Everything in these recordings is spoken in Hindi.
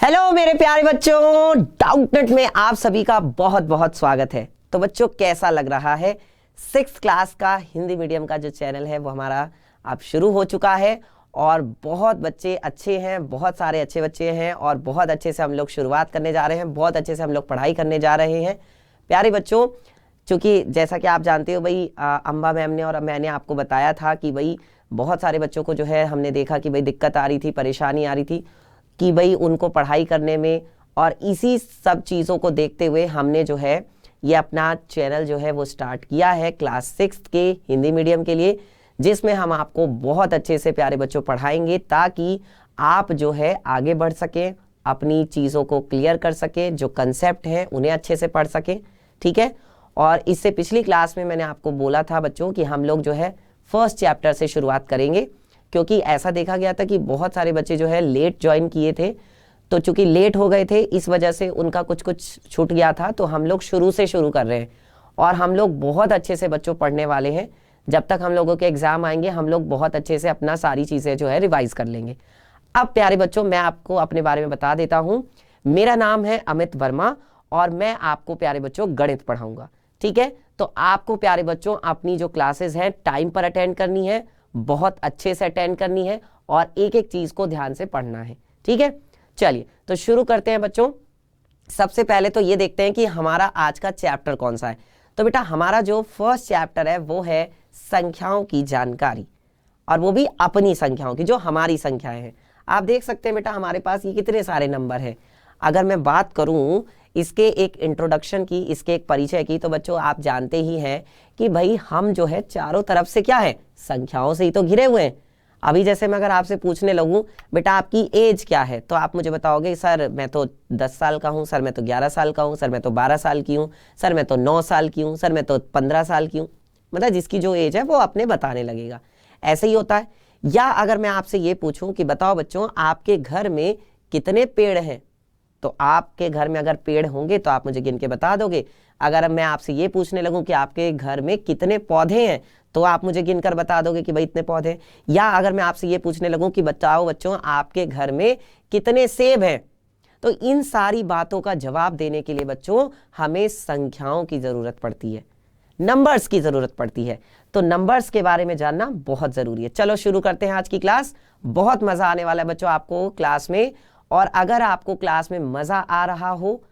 हेलो मेरे प्यारे बच्चों, डाउटनेट में आप सभी का बहुत बहुत स्वागत है। तो बच्चों, कैसा लग रहा है? 6th क्लास का हिंदी मीडियम का जो चैनल है वो हमारा अब शुरू हो चुका है और बहुत बच्चे अच्छे हैं, बहुत सारे अच्छे बच्चे हैं और बहुत अच्छे से हम लोग शुरुआत करने जा रहे हैं, बहुत अच्छे से हम लोग पढ़ाई करने जा रहे हैं। प्यारे बच्चों, चूँकि जैसा कि आप जानते हो भाई, अम्बा मैम ने और मैंने आपको बताया था कि भाई बहुत सारे बच्चों को जो है हमने देखा कि भाई दिक्कत आ रही थी, परेशानी आ रही थी कि भाई उनको पढ़ाई करने में, और इसी सब चीज़ों को देखते हुए हमने जो है ये अपना चैनल जो है वो स्टार्ट किया है क्लास 6 के हिंदी मीडियम के लिए, जिसमें हम आपको बहुत अच्छे से प्यारे बच्चों पढ़ाएंगे ताकि आप जो है आगे बढ़ सकें, अपनी चीज़ों को क्लियर कर सकें, जो कंसेप्ट हैं उन्हें अच्छे से पढ़ सकें। ठीक है। और इससे पिछली क्लास में मैंने आपको बोला था बच्चों कि हम लोग जो है फर्स्ट चैप्टर से शुरुआत करेंगे, क्योंकि ऐसा देखा गया था कि बहुत सारे बच्चे जो है लेट ज्वाइन किए थे, तो चूंकि लेट हो गए थे इस वजह से उनका कुछ छूट गया था। तो हम लोग शुरू से शुरू कर रहे हैं और हम लोग बहुत अच्छे से बच्चों पढ़ने वाले हैं। जब तक हम लोगों के एग्जाम आएंगे हम लोग बहुत अच्छे से अपना सारी चीज़ें जो है रिवाइज कर लेंगे। अब प्यारे बच्चों, मैं आपको अपने बारे में बता देता हूँ। मेरा नाम है अमित वर्मा और मैं आपको प्यारे बच्चों गणित पढ़ाऊंगा। ठीक है। तो आपको प्यारे बच्चों अपनी जो क्लासेस हैं टाइम पर अटेंड करनी है, बहुत अच्छे से अटेंड करनी है और एक एक चीज को ध्यान से पढ़ना है। ठीक है। चलिए तो शुरू करते हैं बच्चों। सबसे पहले तो ये देखते हैं कि हमारा आज का चैप्टर कौन सा है। तो बेटा हमारा जो फर्स्ट चैप्टर है वो है संख्याओं की जानकारी, और वो भी अपनी संख्याओं की, जो हमारी संख्याएं हैं। आप देख सकते हैं बेटा हमारे पास ये कितने सारे नंबर हैं। अगर मैं बात करूं इसके एक इंट्रोडक्शन की, इसके एक परिचय की, तो बच्चों आप जानते ही हैं कि भाई हम जो है चारों तरफ से क्या है, संख्याओं से ही तो घिरे हुए हैं। अभी जैसे मैं अगर आपसे पूछने लगूं बेटा आपकी एज क्या है, तो आप मुझे बताओगे सर मैं तो 10 साल का हूं, सर मैं तो 11 साल का हूं, सर मैं तो 12 साल की हूं, सर मैं तो 9 साल की हूं, सर मैं तो 15 साल की हूं। मतलब जिसकी जो एज है वो अपने बताने लगेगा। ऐसे ही होता है। या अगर मैं आपसे ये पूछूं कि बताओ बच्चों आपके घर में कितने पेड़ हैं, तो आपके घर में अगर पेड़ होंगे तो आप मुझे गिन के बता दोगे। अगर मैं आपसे ये पूछने लगूं कि आपके घर में कितने पौधे हैं, तो आप मुझे गिनकर बता दोगे कि भाई इतने पौधे। या अगर मैं आपसे ये पूछने लगूं कि बताओ बच्चों आपके घर में कितने सेब हैं, तो इन सारी बातों का जवाब देने के लिए बच्चों हमें संख्याओं की जरूरत पड़ती है, नंबर्स की जरूरत पड़ती है। तो नंबर्स के बारे में जानना बहुत जरूरी है। चलो शुरू करते हैं आज की क्लास। बहुत मजा आने वाला है बच्चों आपको क्लास में। और अगर आपको क्लास में मजा आ रहा हो,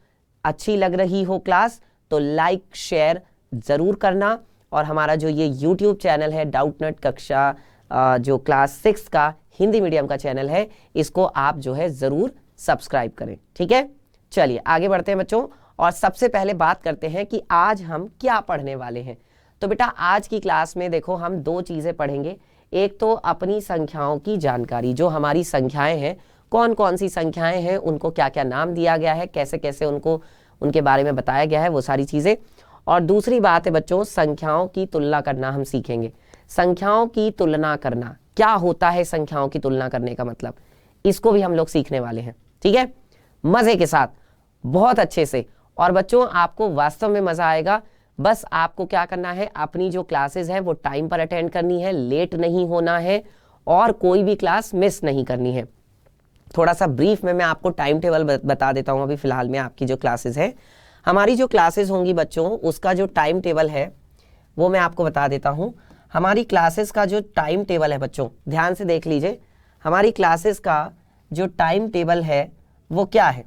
अच्छी लग रही हो क्लास, तो लाइक शेयर जरूर करना। और हमारा जो ये YouTube चैनल है डाउटनेट कक्षा, जो क्लास 6 का हिंदी मीडियम का चैनल है, इसको आप जो है जरूर सब्सक्राइब करें। ठीक है। चलिए आगे बढ़ते हैं बच्चों, और सबसे पहले बात करते हैं कि आज हम क्या पढ़ने वाले हैं। तो बेटा आज की क्लास में देखो हम दो चीजें पढ़ेंगे। एक तो अपनी संख्याओं की जानकारी, जो हमारी संख्याएं हैं, कौन कौन सी संख्याएं हैं, उनको क्या क्या नाम दिया गया है, कैसे कैसे उनको उनके बारे में बताया गया है, वो सारी चीज़ें। और दूसरी बात है बच्चों, संख्याओं की तुलना करना हम सीखेंगे। संख्याओं की तुलना करना क्या होता है, संख्याओं की तुलना करने का मतलब, इसको भी हम लोग सीखने वाले हैं। ठीक है। मज़े के साथ, बहुत अच्छे से। और बच्चों आपको वास्तव में मज़ा आएगा। बस आपको क्या करना है, अपनी जो क्लासेस है वो टाइम पर अटेंड करनी है, लेट नहीं होना है और कोई भी क्लास मिस नहीं करनी है। थोड़ा सा ब्रीफ में मैं आपको टाइम टेबल बता देता हूं। अभी फिलहाल में आपकी जो क्लासेस है, हमारी जो क्लासेस होंगी बच्चों, उसका जो टाइम टेबल है वो मैं आपको बता देता हूं। हमारी क्लासेस का जो टाइम टेबल है बच्चों, ध्यान से देख लीजिए, हमारी क्लासेस का जो टाइम टेबल है वो क्या है।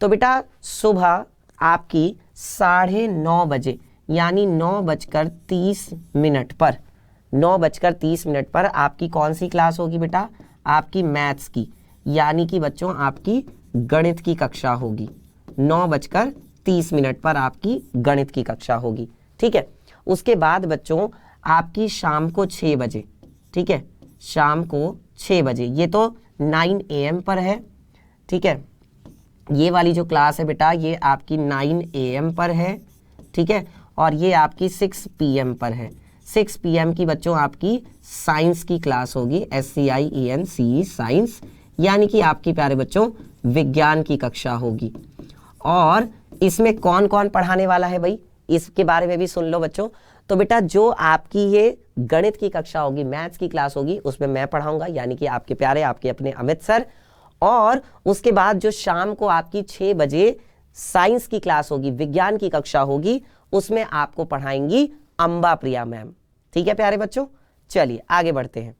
तो बेटा सुबह आपकी 9:30 बजे, यानी 9:30 पर, 9:30 पर आपकी कौन सी क्लास होगी बेटा, आपकी मैथ्स की, यानी कि बच्चों आपकी गणित की कक्षा होगी। 9:30 पर आपकी गणित की कक्षा होगी। ठीक है। उसके बाद बच्चों आपकी शाम को 6 बजे, ठीक है, शाम को 6 बजे, ये तो 9 AM पर है। ठीक है। ये वाली जो क्लास है बेटा ये आपकी 9 AM पर है। ठीक है। और ये आपकी 6 PM पर है। 6 PM की बच्चों आपकी साइंस की क्लास होगी, SCIENCE साइंस, यानी कि आपकी प्यारे बच्चों विज्ञान की कक्षा होगी। और इसमें कौन कौन पढ़ाने वाला है भाई, इसके बारे में भी सुन लो बच्चों। तो बेटा जो आपकी ये गणित की कक्षा होगी, मैथ्स की क्लास होगी, उसमें मैं पढ़ाऊंगा, यानी कि आपके प्यारे आपके अपने अमित सर। और उसके बाद जो शाम को आपकी 6 बजे साइंस की क्लास होगी, विज्ञान की कक्षा होगी, उसमें आपको पढ़ाएंगी अंबा प्रिया मैम। ठीक है प्यारे बच्चों, चलिए आगे बढ़ते हैं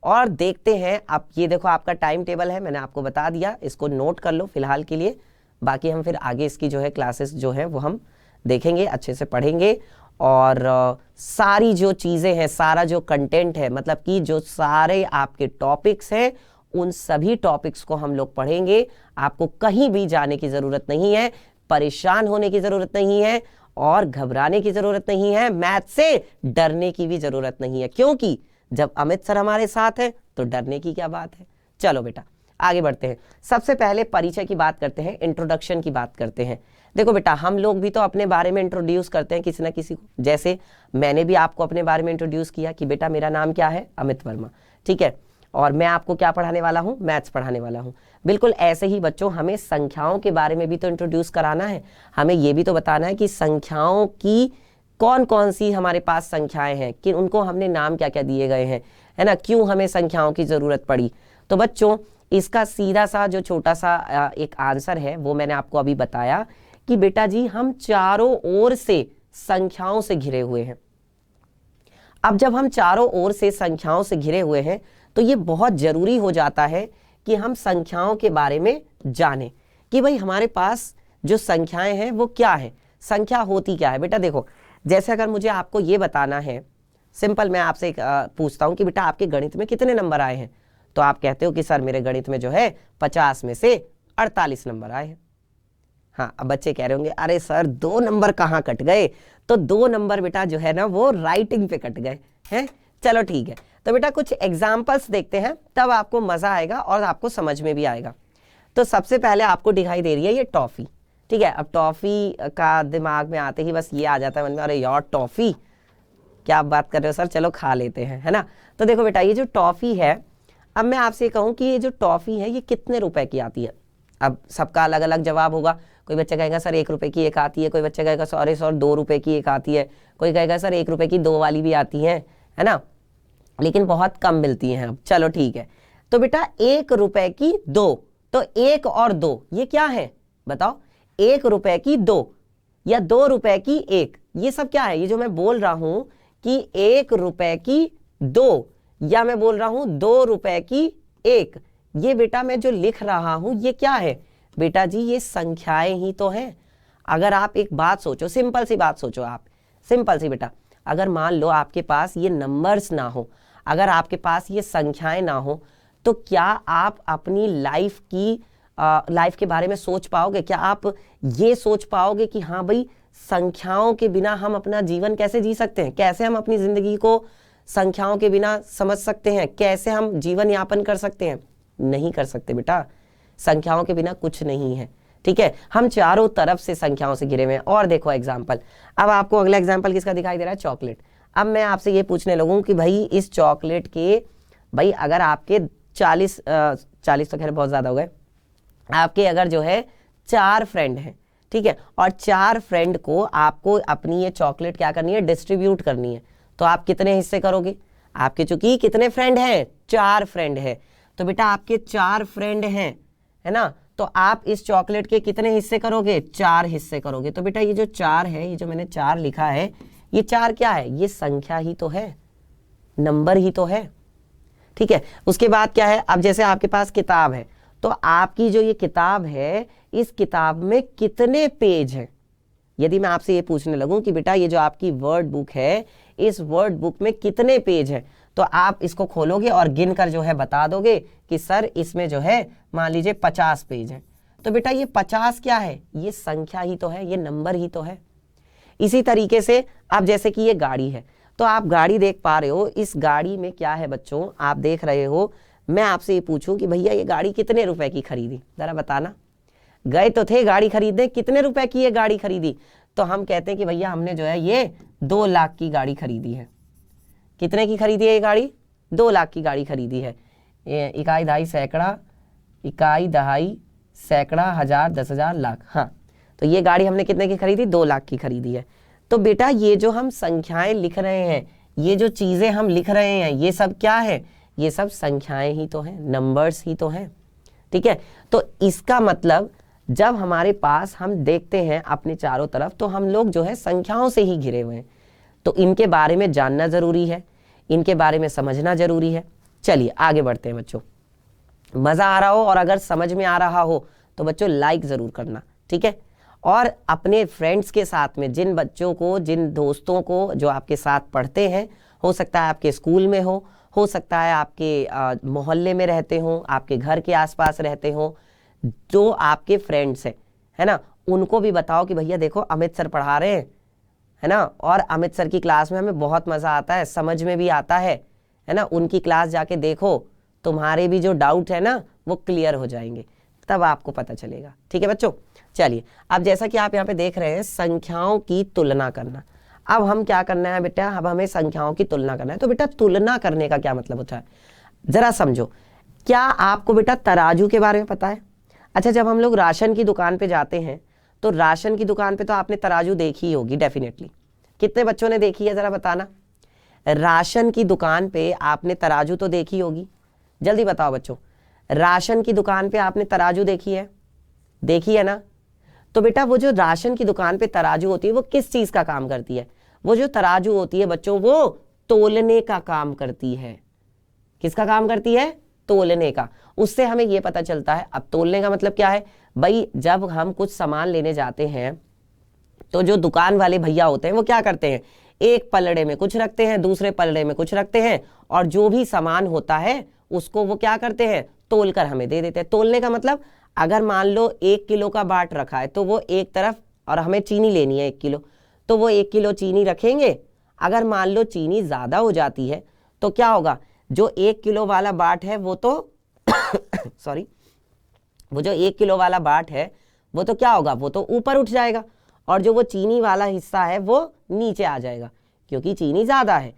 और देखते हैं। अब ये देखो आपका टाइम टेबल है, मैंने आपको बता दिया, इसको नोट कर लो फिलहाल के लिए। बाकी हम फिर आगे इसकी जो है क्लासेस जो है वो हम देखेंगे, अच्छे से पढ़ेंगे और सारी जो चीज़ें हैं, सारा जो कंटेंट है, मतलब कि जो सारे आपके टॉपिक्स हैं, उन सभी टॉपिक्स को हम लोग पढ़ेंगे। आपको कहीं भी जाने की ज़रूरत नहीं है, परेशान होने की ज़रूरत नहीं है और घबराने की ज़रूरत नहीं है, मैथ से डरने की भी ज़रूरत नहीं है, क्योंकि जब अमित सर हमारे साथ है तो डरने की क्या बात है। चलो बेटा आगे बढ़ते हैं। सबसे पहले परिचय की बात करते हैं, इंट्रोडक्शन की बात करते हैं। देखो बेटा, हम लोग भी तो अपने बारे में इंट्रोड्यूस करते हैं किसी ना किसी को। जैसे मैंने भी आपको अपने बारे में इंट्रोड्यूस किया कि बेटा मेरा नाम क्या है, अमित वर्मा, ठीक है, और मैं आपको क्या पढ़ाने वाला हूँ, मैथ्स पढ़ाने वाला हूँ। बिल्कुल ऐसे ही बच्चों हमें संख्याओं के बारे में भी तो इंट्रोड्यूस कराना है। हमें ये भी तो बताना है कि संख्याओं की कौन कौन सी हमारे पास संख्याएं हैं, कि उनको हमने नाम क्या क्या दिए गए हैं, है ना, क्यों हमें संख्याओं की ज़रूरत पड़ी। तो बच्चों इसका सीधा सा जो छोटा सा एक आंसर है वो मैंने आपको अभी बताया कि बेटा जी हम चारों ओर से संख्याओं से घिरे हुए हैं। अब जब हम चारों ओर से संख्याओं से घिरे हुए हैं तो ये बहुत ज़रूरी हो जाता है कि हम संख्याओं के बारे में जानें कि भाई हमारे पास जो संख्याएं हैं वो क्या है, संख्या होती क्या है। बेटा देखो, जैसे अगर मुझे आपको ये बताना है, सिंपल मैं आपसे पूछता हूँ कि बेटा आपके गणित में कितने नंबर आए हैं, तो आप कहते हो कि सर मेरे गणित में जो है 50 में से 48 नंबर आए हैं। हाँ, अब बच्चे कह रहे होंगे अरे सर 2 नंबर कहाँ कट गए, तो 2 नंबर बेटा जो है ना वो राइटिंग पे कट गए हैं। चलो ठीक है, तो बेटा कुछ एग्जाम्पल्स देखते हैं, तब आपको मजा आएगा और आपको समझ में भी आएगा। तो सबसे पहले आपको दिखाई दे रही है ये टॉफी, ठीक है। अब टॉफी का दिमाग में आते ही बस ये आ जाता है मन में, अरे यार टॉफी क्या आप बात कर रहे हो सर, चलो खा लेते हैं, है ना। तो देखो बेटा ये जो टॉफी है, अब मैं आपसे कहूँ कि ये जो टॉफी है ये कितने रुपए की आती है। अब सबका अलग अलग जवाब होगा। कोई बच्चा कहेगा सर 1 रुपए की एक आती है, कोई बच्चा कहेगा सॉरी सर 2 रुपए की एक आती है, कोई कहेगा सर 1 रुपए की 2 वाली भी आती है ना, लेकिन बहुत कम मिलती हैं। अब चलो ठीक है, तो बेटा 1 रुपए की 2, तो 1 और 2 ये क्या है बताओ, 1 रुपए की 2 या 2 रुपए की 1, ये सब क्या है। ये जो मैं बोल रहा हूं कि 1 रुपए की 2 या मैं बोल रहा हूं 2 रुपए की 1, ये बेटा मैं जो लिख रहा हूं ये क्या है बेटा जी, ये संख्याएं ही तो हैं। अगर आप एक बात सोचो, सिंपल सी बात सोचो आप, सिंपल सी बेटा, अगर मान लो आपके पास ये नंबर्स ना हो, अगर आपके पास ये संख्याएं ना हो, तो क्या आप अपनी लाइफ के बारे में सोच पाओगे? क्या आप ये सोच पाओगे कि हाँ भाई संख्याओं के बिना हम अपना जीवन कैसे जी सकते हैं, कैसे हम अपनी जिंदगी को संख्याओं के बिना समझ सकते हैं, कैसे हम जीवन यापन कर सकते हैं? नहीं कर सकते बेटा, संख्याओं के बिना कुछ नहीं है, ठीक है। हम चारों तरफ से संख्याओं से घिरे हुए हैं। और देखो एग्जाम्पल, अब आपको अगला एग्जाम्पल किसका दिखाई दे रहा है, चॉकलेट। अब मैं आपसे ये पूछने लगूं कि भाई इस चॉकलेट के, भाई अगर आपके 40 तो खैर बहुत ज्यादा हो गए, आपके अगर जो है 4 फ्रेंड हैं, ठीक है, और 4 फ्रेंड को आपको अपनी ये चॉकलेट क्या करनी है, डिस्ट्रीब्यूट करनी है, तो आप कितने हिस्से करोगे? आपके चूंकि कितने फ्रेंड हैं, 4 फ्रेंड हैं, तो बेटा आपके 4 फ्रेंड हैं, है ना, तो आप इस चॉकलेट के कितने हिस्से करोगे? 4 हिस्से करोगे। तो बेटा ये जो 4 है, ये जो मैंने 4 लिखा है, ये 4 क्या है, ये संख्या ही तो है, नंबर ही तो है, ठीक है। उसके बाद क्या है, अब जैसे आपके पास किताब है, तो आपकी जो ये किताब है, इस किताब में कितने पेज हैं? यदि मैं आपसे ये पूछने लगूं कि बेटा ये जो आपकी वर्ड बुक है, इस वर्ड बुक में कितने पेज हैं, तो आप इसको खोलोगे और गिनकर जो है बता दोगे कि सर इसमें जो है मान लीजिए 50 पेज हैं। तो बेटा ये 50 क्या है, ये संख्या ही तो है, ये नंबर ही तो है। इसी तरीके से अब जैसे कि ये गाड़ी है, तो आप गाड़ी देख पा रहे हो, इस गाड़ी में क्या है बच्चों, आप देख रहे हो। मैं आपसे ये पूछूं कि भैया ये गाड़ी कितने रुपए की खरीदी, जरा बताना। गए तो थे गाड़ी खरीदने, कितने रुपए की ये गाड़ी खरीदी? तो हम कहते हैं कि भैया हमने जो है ये 2 लाख की गाड़ी खरीदी है। कितने की खरीदी है ये गाड़ी? 2 लाख की गाड़ी खरीदी है। इकाई दहाई सैकड़ा, इकाई दहाई सैकड़ा, हजार, 10,000, लाख, हाँ, तो ये गाड़ी हमने कितने की खरीदी? 2 लाख की खरीदी है। तो बेटा ये जो हम संख्याएं लिख रहे हैं, ये जो चीजें हम लिख रहे हैं, ये सब क्या है? ये सब संख्याएं ही तो हैं, नंबर्स ही तो हैं, ठीक है। तो इसका मतलब जब हमारे पास हम देखते हैं अपने चारों तरफ तो हम लोग जो है संख्याओं से ही घिरे हुए हैं, तो इनके बारे में जानना जरूरी है, इनके बारे में समझना जरूरी है। चलिए आगे बढ़ते हैं बच्चों। मजा आ रहा हो और अगर समझ में आ रहा हो तो बच्चों लाइक जरूर करना, ठीक है। और अपने फ्रेंड्स के साथ में, जिन बच्चों को, जिन दोस्तों को जो आपके साथ पढ़ते हैं, हो सकता है आपके स्कूल में हो सकता है आपके मोहल्ले में रहते हो, आपके घर के आसपास रहते हो, जो आपके फ्रेंड्स हैं, है ना, उनको भी बताओ कि भैया देखो अमित सर पढ़ा रहे हैं, है ना, और अमित सर की क्लास में हमें बहुत मजा आता है, समझ में भी आता है ना, उनकी क्लास जाके देखो, तुम्हारे भी जो डाउट है ना वो क्लियर हो जाएंगे, तब आपको पता चलेगा, ठीक है बच्चों। चलिए अब जैसा कि आप यहाँ पे देख रहे हैं संख्याओं की तुलना करना, अब हम क्या करना है बेटा, अब हमें संख्याओं की तुलना करना है। तो बेटा तुलना करने का क्या मतलब होता है, जरा समझो। क्या आपको बेटा तराजू के बारे में पता है? अच्छा, जब हम लोग राशन की दुकान पे जाते हैं तो राशन की दुकान पे तो आपने तराजू देखी ही होगी डेफिनेटली। कितने बच्चों ने देखी है जरा बताना? राशन की दुकान पे आपने तराजू तो देखी होगी, जल्दी बताओ बच्चों। राशन की दुकान पे आपने तराजू देखी है ना? तो बेटा वो जो राशन की दुकान पे तराजू होती है वो किस चीज का काम करती है? वो जो तराजू होती है बच्चों वो तोलने का काम करती है। किसका काम करती है? तोलने का। उससे हमें ये पता चलता है, अब तोलने का मतलब क्या है भाई, जब हम कुछ सामान लेने जाते हैं तो जो दुकान वाले भैया होते हैं वो क्या करते हैं, एक पलड़े में कुछ रखते हैं, दूसरे पलड़े में कुछ रखते हैं, और जो भी सामान होता है उसको वो क्या करते हैं, तोल कर हमें दे देते हैं। तोलने का मतलब अगर मान लो 1 किलो का बाट रखा है तो वो एक तरफ, और हमें चीनी लेनी है 1 किलो, तो वो 1 किलो चीनी रखेंगे। अगर मान लो चीनी ज्यादा हो जाती है तो क्या होगा, जो 1 किलो वाला बाट है वो तो सॉरी, वो जो 1 किलो वाला बाट है वो तो क्या होगा, वो तो ऊपर उठ जाएगा, और जो वो चीनी वाला हिस्सा है वो नीचे आ जाएगा, क्योंकि चीनी ज्यादा है।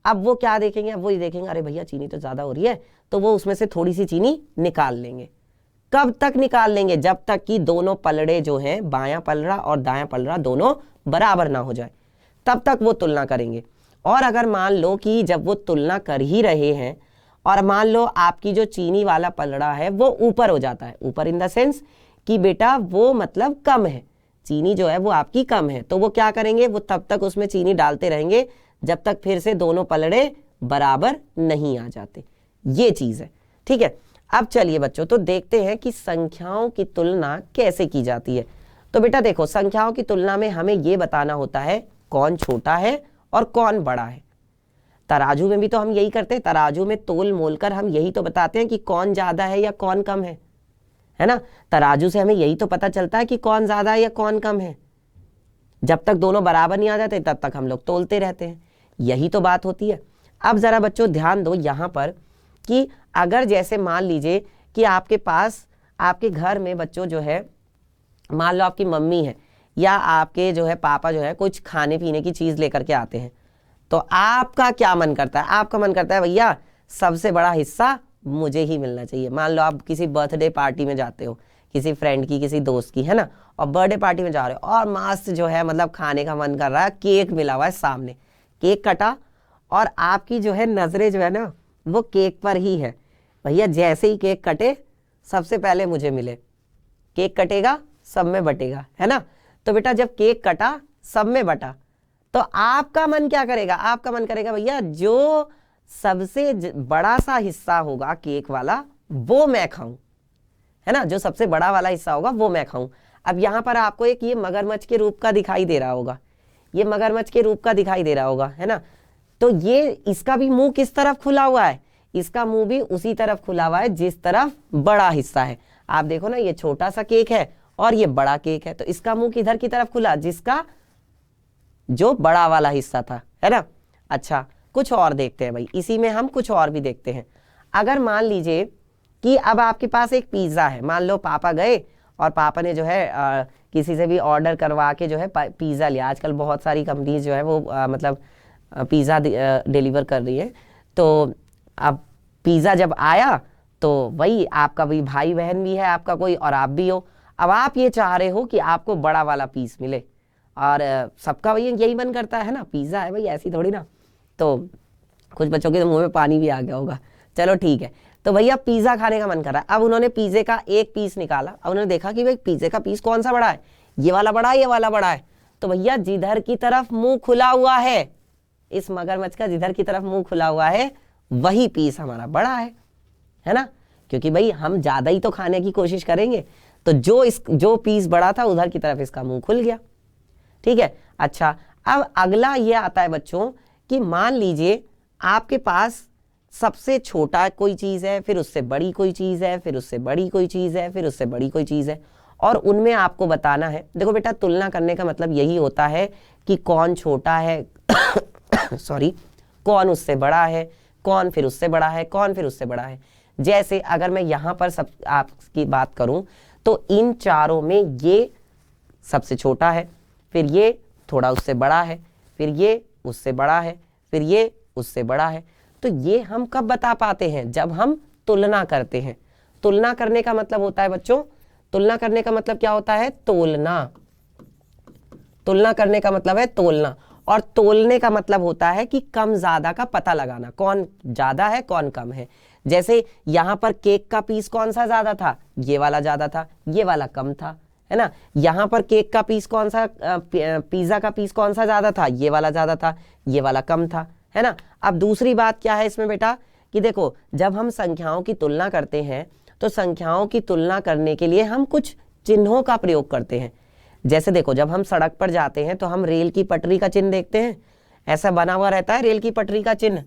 अब वो क्या देखेंगे, अब वो ये देखेंगे अरे भैया चीनी तो ज्यादा हो रही है, तो वो उसमें से थोड़ी सी चीनी निकाल लेंगे। कब तक निकाल लेंगे? जब तक कि दोनों पलड़े जो हैं, बायां पलड़ा और दायां पलड़ा दोनों बराबर ना हो जाए, तब तक वो तुलना करेंगे। और अगर मान लो कि जब वो तुलना कर ही रहे हैं और मान लो आपकी जो चीनी वाला पलड़ा है वो ऊपर हो जाता है, ऊपर इन द सेंस कि बेटा वो मतलब कम है, चीनी जो है वो आपकी कम है, तो वो क्या करेंगे, वो तब तक उसमें चीनी डालते रहेंगे जब तक फिर से दोनों पलड़े बराबर नहीं आ जाते। ये चीज है, ठीक है। अब चलिए बच्चों, तो देखते हैं कि संख्याओं की तुलना कैसे की जाती है। तो बेटा देखो, संख्याओं की तुलना में हमें यह बताना होता है कौन छोटा है और कौन बड़ा है। तराजू में भी तो हम यही करते हैं, तराजू में तोल मोल कर हम यही तो बताते हैं कि कौन ज्यादा है या कौन कम है ना। तराजू से हमें यही तो पता चलता है कि कौन ज्यादा है या कौन कम है। जब तक दोनों बराबर नहीं आ जाते तब तक हम लोग तोलते रहते हैं, यही तो बात होती है। अब जरा बच्चों ध्यान दो यहाँ पर कि अगर जैसे मान लीजिए कि आपके पास, आपके घर में बच्चों जो है, मान लो आपकी मम्मी है या आपके जो है पापा जो है कुछ खाने पीने की चीज लेकर के आते हैं, तो आपका क्या मन करता है? आपका मन करता है भैया सबसे बड़ा हिस्सा मुझे ही मिलना चाहिए। मान लो आप किसी बर्थडे पार्टी में जाते हो, किसी फ्रेंड की, किसी दोस्त की, है ना, और बर्थडे पार्टी में जा रहे हो और मस्त जो है मतलब खाने का मन कर रहा है, केक मिला हुआ है सामने, केक कटा और आपकी जो है नजरें जो है ना वो केक पर ही है, भैया जैसे ही केक कटे सबसे पहले मुझे मिले, केक कटेगा सब में बटेगा, है ना। तो बेटा जब केक कटा सब में बटा, तो आपका मन क्या करेगा? आपका मन करेगा भैया जो सबसे बड़ा सा हिस्सा होगा केक वाला वो मैं खाऊं, है ना, जो सबसे बड़ा वाला हिस्सा होगा वो मैं खाऊं। अब यहां पर आपको एक ये मगरमच्छ के रूप का दिखाई दे रहा होगा, ये मगरमच्छ के रूप का दिखाई दे रहा होगा, है ना। तो ये इसका भी मुंह किस तरफ खुला हुआ है? इसका मुंह भी उसी तरफ खुला हुआ है जिस तरफ बड़ा हिस्सा है। आप देखो ना, ये छोटा सा केक है और ये बड़ा केक है, तो इसका मुंह किधर की तरफ खुला? जिसका जो बड़ा वाला हिस्सा था, है ना। अच्छा कुछ और देखते हैं भाई, इसी में हम कुछ और भी देखते हैं। अगर मान लीजिए कि अब आपके पास एक पिज्जा है, मान लो पापा गए और पापा ने जो है किसी से भी ऑर्डर करवा के जो है पिज्जा लिया। आजकल बहुत सारी कंपनीज जो है वो मतलब पिज्जा डिलीवर कर रही है। तो अब पिज्जा जब आया तो वही आपका भी भाई बहन भी है आपका कोई और आप भी हो, अब आप ये चाह रहे हो कि आपको बड़ा वाला पीस मिले, और सबका वही यही मन करता है ना, पिज्जा है भाई ऐसी थोड़ी ना। तो कुछ बच्चों के मुंह में पानी भी आ गया होगा, चलो ठीक है। तो भैया पिज्जा खाने का मन कर रहा है। अब उन्होंने पिज्जे का एक पीस निकाला। अब उन्होंने देखा कि भाई पिज्जे का पीस कौन सा बड़ा है, ये वाला बड़ा है, ये वाला बड़ा है। तो भैया जिधर की तरफ मुंह खुला हुआ है, इस मगरमच्छ का जिधर की तरफ मुंह खुला हुआ है वही पीस हमारा बड़ा है ना, क्योंकि भाई हम ज्यादा ही तो खाने की कोशिश करेंगे। तो जो पीस बड़ा था उधर की तरफ इसका मुंह खुल गया। ठीक है। अच्छा, अब अगला ये आता है बच्चों कि मान लीजिए आपके पास सबसे छोटा कोई चीज है, फिर उससे बड़ी कोई चीज है, फिर उससे बड़ी कोई चीज है, फिर उससे बड़ी कोई चीज है, और उनमें आपको बताना है। देखो बेटा, तुलना करने का मतलब यही होता है कि कौन छोटा है सॉरी, कौन उससे बड़ा है, कौन फिर उससे बड़ा है, कौन फिर उससे बड़ा है। जैसे अगर मैं यहां पर सब आपकी बात करूं तो इन चारों में ये सबसे छोटा है, फिर ये थोड़ा उससे बड़ा है, फिर ये उससे बड़ा है, फिर ये उससे बड़ा है। तो ये हम कब बता पाते हैं? जब हम तुलना करते हैं। तुलना करने का मतलब होता है बच्चों, तुलना करने का मतलब क्या होता है? तोलना। तुलना करने का मतलब है तोलना, और तोलने का मतलब होता है कि कम ज्यादा का पता लगाना, कौन ज्यादा है कौन कम है। जैसे यहां पर केक का पीस कौन सा ज्यादा था? ये वाला ज्यादा था, ये वाला कम था, है ना। यहां पर केक का पीस कौन सा, पिज्जा का पीस कौन सा ज्यादा था? ये वाला ज्यादा था, ये वाला कम था, है ना। अब दूसरी बात क्या है इसमें बेटा कि देखो, जब हम संख्याओं की तुलना करते हैं तो संख्याओं की तुलना करने के लिए हम कुछ चिन्हों का प्रयोग करते हैं। जैसे देखो, जब हम सड़क पर जाते हैं तो हम रेल की पटरी का चिन्ह देखते हैं, ऐसा बना हुआ रहता है रेल की पटरी का चिन्ह।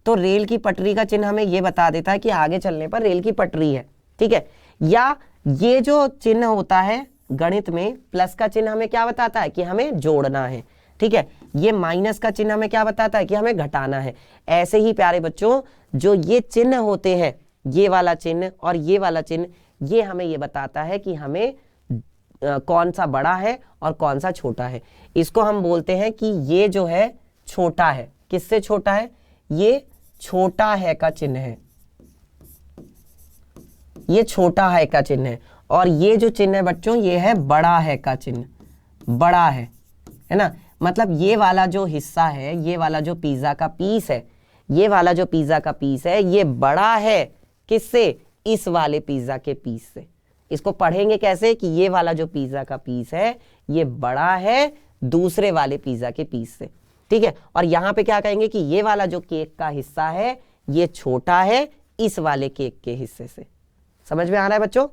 तो रेल की पटरी का चिन्ह हमें यह बता देता है कि आगे चलने पर रेल की पटरी है, ठीक है। या ये जो चिन्ह होता है गणित में, प्लस का चिन्ह हमें क्या बताता है? कि हमें जोड़ना है, ठीक है। ये माइनस का चिन्ह हमें क्या बताता है? कि हमें घटाना है। ऐसे ही प्यारे बच्चों, जो ये चिन्ह होते हैं, ये वाला चिन्ह और ये वाला चिन्ह, ये हमें ये बताता है कि हमें कौन सा बड़ा है और कौन सा छोटा है। इसको हम बोलते हैं कि ये जो है छोटा है। किससे छोटा है? ये छोटा है का चिन्ह है, ये छोटा है का चिन्ह है। और ये जो चिन्ह है बच्चों, ये है बड़ा है का चिन्ह, बड़ा है ना। मतलब ये वाला जो हिस्सा है, ये वाला जो पिज्जा का पीस है, ये वाला जो पिज्जा का पीस है, ये बड़ा है किससे? इस वाले पिज्जा के पीस से। इसको पढ़ेंगे कैसे? कि ये वाला जो पिज्जा का पीस है ये बड़ा है दूसरे वाले पिज्जा के पीस से, ठीक है। और यहां पे क्या कहेंगे कि ये वाला जो केक का हिस्सा है ये छोटा है इस वाले केक के हिस्से से। समझ में आ रहा है बच्चों?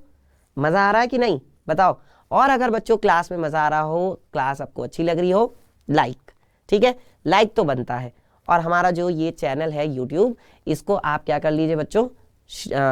मजा आ रहा है कि नहीं बताओ। और अगर बच्चों क्लास में मजा आ रहा हो, क्लास आपको अच्छी लग रही हो, लाइक, ठीक है, लाइक तो बनता है। और हमारा जो ये चैनल है यूट्यूब, इसको आप क्या कर लीजिए बच्चों,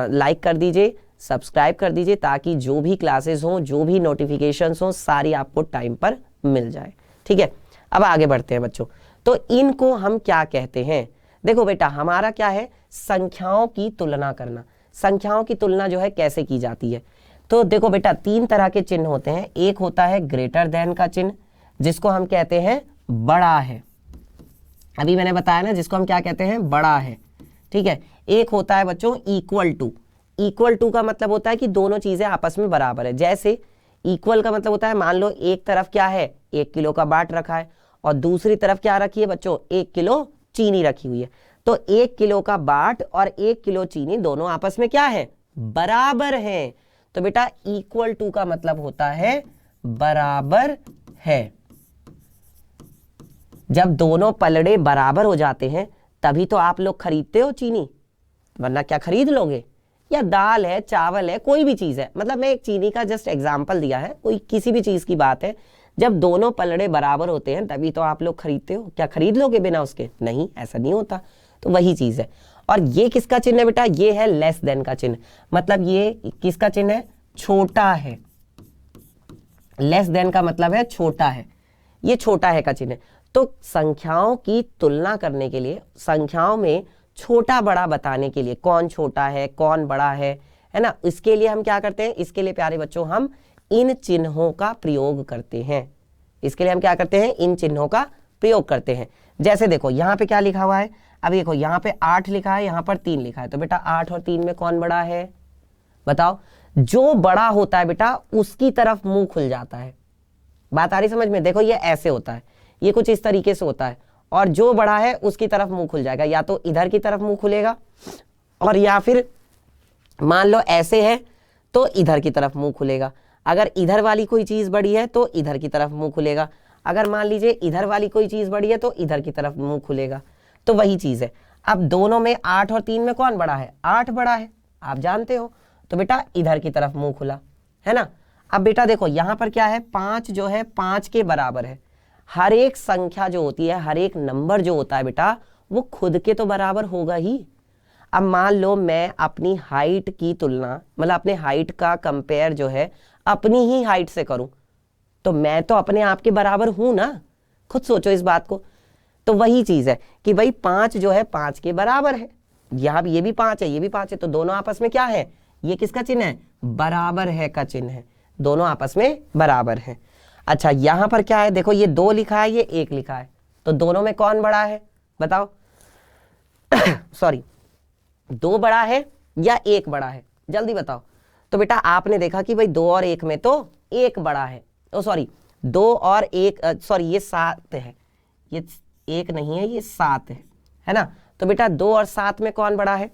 लाइक कर दीजिए, सब्सक्राइब कर दीजिए, ताकि जो भी क्लासेस हों, जो भी नोटिफिकेशंस हों, सारी आपको टाइम पर मिल जाए, ठीक है। अब आगे बढ़ते हैं बच्चों। तो इनको हम क्या कहते हैं? देखो बेटा, हमारा क्या है? संख्याओं की तुलना करना। संख्याओं की तुलना जो है कैसे की जाती है? तो देखो बेटा, तीन तरह के चिन्ह होते हैं। एक होता है ग्रेटर देन का चिन्ह, जिसको हम कहते हैं बड़ा है। अभी मैंने बताया ना, जिसको हम क्या कहते हैं? बड़ा है, ठीक है। एक होता है बच्चों इक्वल टू। इक्वल टू का मतलब होता है कि दोनों चीजें आपस में बराबर है। जैसे इक्वल का मतलब होता है, मान लो एक तरफ क्या है? 1 किलो का बाट रखा है, और दूसरी तरफ क्या रखी है बच्चों? 1 किलो चीनी रखी हुई है। तो 1 किलो का बाट और 1 किलो चीनी दोनों आपस में क्या है? बराबर है। तो बेटा इक्वल टू का मतलब होता है बराबर है। जब दोनों पलड़े बराबर हो जाते हैं तभी तो आप लोग खरीदते हो चीनी, वरना क्या खरीद लोगे? या दाल है, चावल है, कोई भी चीज है। मतलब मैं एक चीनी का जस्ट एग्जांपल दिया है, कोई किसी भी चीज की बात है। जब दोनों पलड़े बराबर होते हैं तभी तो आप लोग खरीदते हो। क्या खरीद लोगे बिना उसके? नहीं, ऐसा नहीं होता। तो वही चीज है। और ये किसका चिन्ह है बेटा? ये है लेस देन का चिन्ह। मतलब ये किसका चिन्ह है? छोटा है। लेस देन का मतलब है छोटा है, ये छोटा है का चिन्ह है। तो संख्याओं की तुलना करने के लिए, संख्याओं में छोटा बड़ा बताने के लिए, कौन छोटा है कौन बड़ा है ना, इसके लिए हम क्या करते हैं? इसके लिए प्यारे बच्चों हम इन चिन्हों का प्रयोग करते हैं। इसके लिए हम क्या करते हैं? इन चिन्हों का प्रयोग करते हैं। जैसे देखो यहाँ पे क्या लिखा हुआ है? अभी देखो यहाँ पे 8 लिखा है, यहाँ पर 3 लिखा है। तो बेटा 8 और 3 में कौन बड़ा है? बताओ। जो बड़ा होता है बेटा उसकी तरफ मुंह खुल जाता है। बात आ रही समझ में? देखो ये ऐसे होता है, ये कुछ इस तरीके से होता है, और जो बड़ा है उसकी तरफ मुंह खुल जाएगा। या तो इधर की तरफ मुंह खुलेगा, और या फिर मान लो ऐसे है तो इधर की तरफ मुंह खुलेगा, अगर इधर वाली कोई चीज बड़ी है तो इधर की तरफ मुंह खुलेगा, अगर मान लीजिए इधर वाली कोई चीज बड़ी है तो इधर की तरफ मुंह खुलेगा। तो वही चीज है। अब दोनों में 8 और 3 में कौन बड़ा है? 8 बड़ा है, आप जानते हो। तो बेटा इधर की तरफ मुंह खुला, है ना। अब बेटा देखो यहां पर क्या है, 5 जो है 5 के बराबर है। हर एक संख्या जो होती है, हर एक नंबर जो होता है बेटा, वो खुद के तो बराबर होगा ही। अब मान लो मैं अपनी हाइट की तुलना, मतलब अपने हाइट का कंपेयर जो है अपनी ही हाइट से करूं, तो मैं तो अपने आप के बराबर हूं ना। खुद सोचो इस बात को। तो वही चीज है कि भाई 5 जो है 5 के बराबर है, यहां भी ये भी 5 है, ये भी 5 है, तो दोनों आपस में क्या है? ये किसका चिन्ह है? बराबर है का चिन्ह है। दोनों आपस में बराबर है। अच्छा यहां पर क्या है? देखो ये 2 लिखा है, ये 1 लिखा है, तो दोनों में कौन बड़ा है? बताओ। सॉरी, 2 बड़ा है या 1 बड़ा है? जल्दी बताओ। तो बेटा आपने देखा कि भाई 2 और 1 में तो 1 बड़ा है। ओ सॉरी, 2 और 1, सॉरी ये 7 है, ये 1 नहीं है, ये 7 है ना। तो बेटा 2 और 7 में कौन बड़ा है?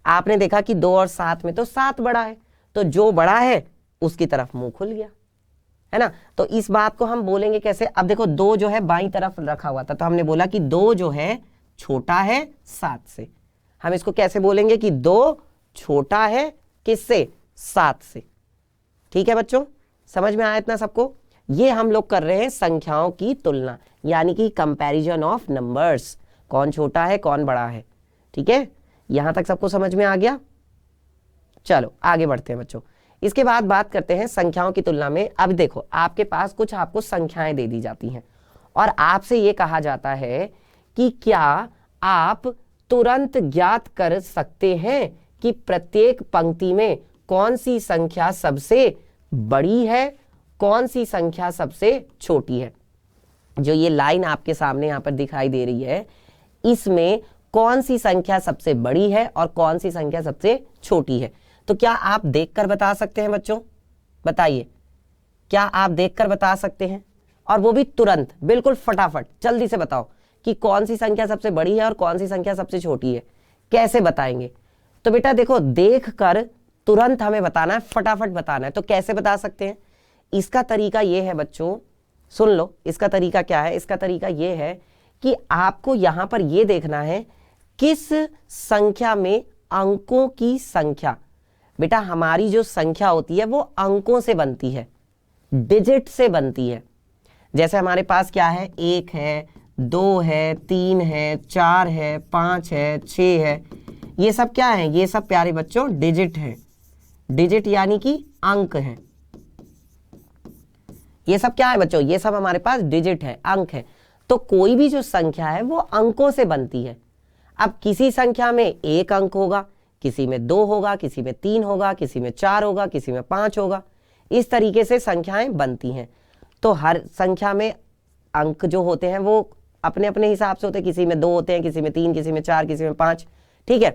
आपने देखा कि 2 और 7 में तो 7 बड़ा है, तो जो बड़ा है उसकी तरफ मुंह खुल गया, है ना। तो इस बात को हम बोलेंगे कैसे? अब देखो 2 जो है बाईं तरफ रखा हुआ था, तो हमने बोला कि 2 जो है छोटा है 7 से। हम इसको कैसे बोलेंगे कि 2 छोटा है किससे? 7 से। ठीक है बच्चों, समझ में आया इतना सबको? ये हम लोग कर रहे हैं संख्याओं की तुलना, यानी कि कंपैरिजन ऑफ नंबर्स। कौन छोटा है कौन बड़ा है। ठीक है, यहां तक सबको समझ में आ गया? चलो आगे बढ़ते हैं बच्चों। इसके बाद बात करते हैं संख्याओं की तुलना में। अब देखो आपके पास कुछ आपको संख्याएं दे दी जाती हैं और आपसे ये कहा जाता है कि क्या आप तुरंत ज्ञात कर सकते हैं कि प्रत्येक पंक्ति में कौन सी संख्या सबसे बड़ी है, कौन सी संख्या सबसे छोटी है। जो ये लाइन आपके सामने यहां पर दिखाई दे रही है, इसमें कौन सी संख्या सबसे बड़ी है और कौन सी संख्या सबसे छोटी है। तो क्या आप देखकर बता सकते हैं बच्चों? बताइए, क्या आप देखकर बता सकते हैं? और वो भी तुरंत, बिल्कुल फटाफट, जल्दी से बताओ कि कौन सी संख्या सबसे बड़ी है और कौन सी संख्या सबसे छोटी है। कैसे बताएंगे? तो बेटा देखो देखकर तुरंत हमें बताना है, फटाफट बताना है। तो कैसे बता सकते हैं? इसका तरीका ये है बच्चों, सुन लो। इसका तरीका क्या है? इसका तरीका ये है कि आपको यहां पर ये देखना है किस संख्या में अंकों की संख्या। बेटा हमारी जो संख्या होती है वो अंकों से बनती है, डिजिट से बनती है। जैसे हमारे पास क्या है? 1 है, 2 है, 3 है, 4 है, 5 है, 6 है। ये सब क्या है? ये सब प्यारे बच्चों डिजिट है। डिजिट यानी कि अंक है। ये सब क्या है बच्चों? ये सब हमारे पास डिजिट है, अंक है। तो कोई भी जो संख्या है वो अंकों से बनती है। अब किसी संख्या में 1 अंक होगा, किसी में 2 होगा, किसी में 3 होगा, किसी में 4 होगा, किसी में 5 होगा। इस तरीके से संख्याएं बनती हैं। तो हर संख्या में अंक जो होते हैं वो अपने अपने हिसाब से होते हैं। किसी में 2 होते हैं, किसी में 3, किसी में 4, किसी में 5। ठीक है,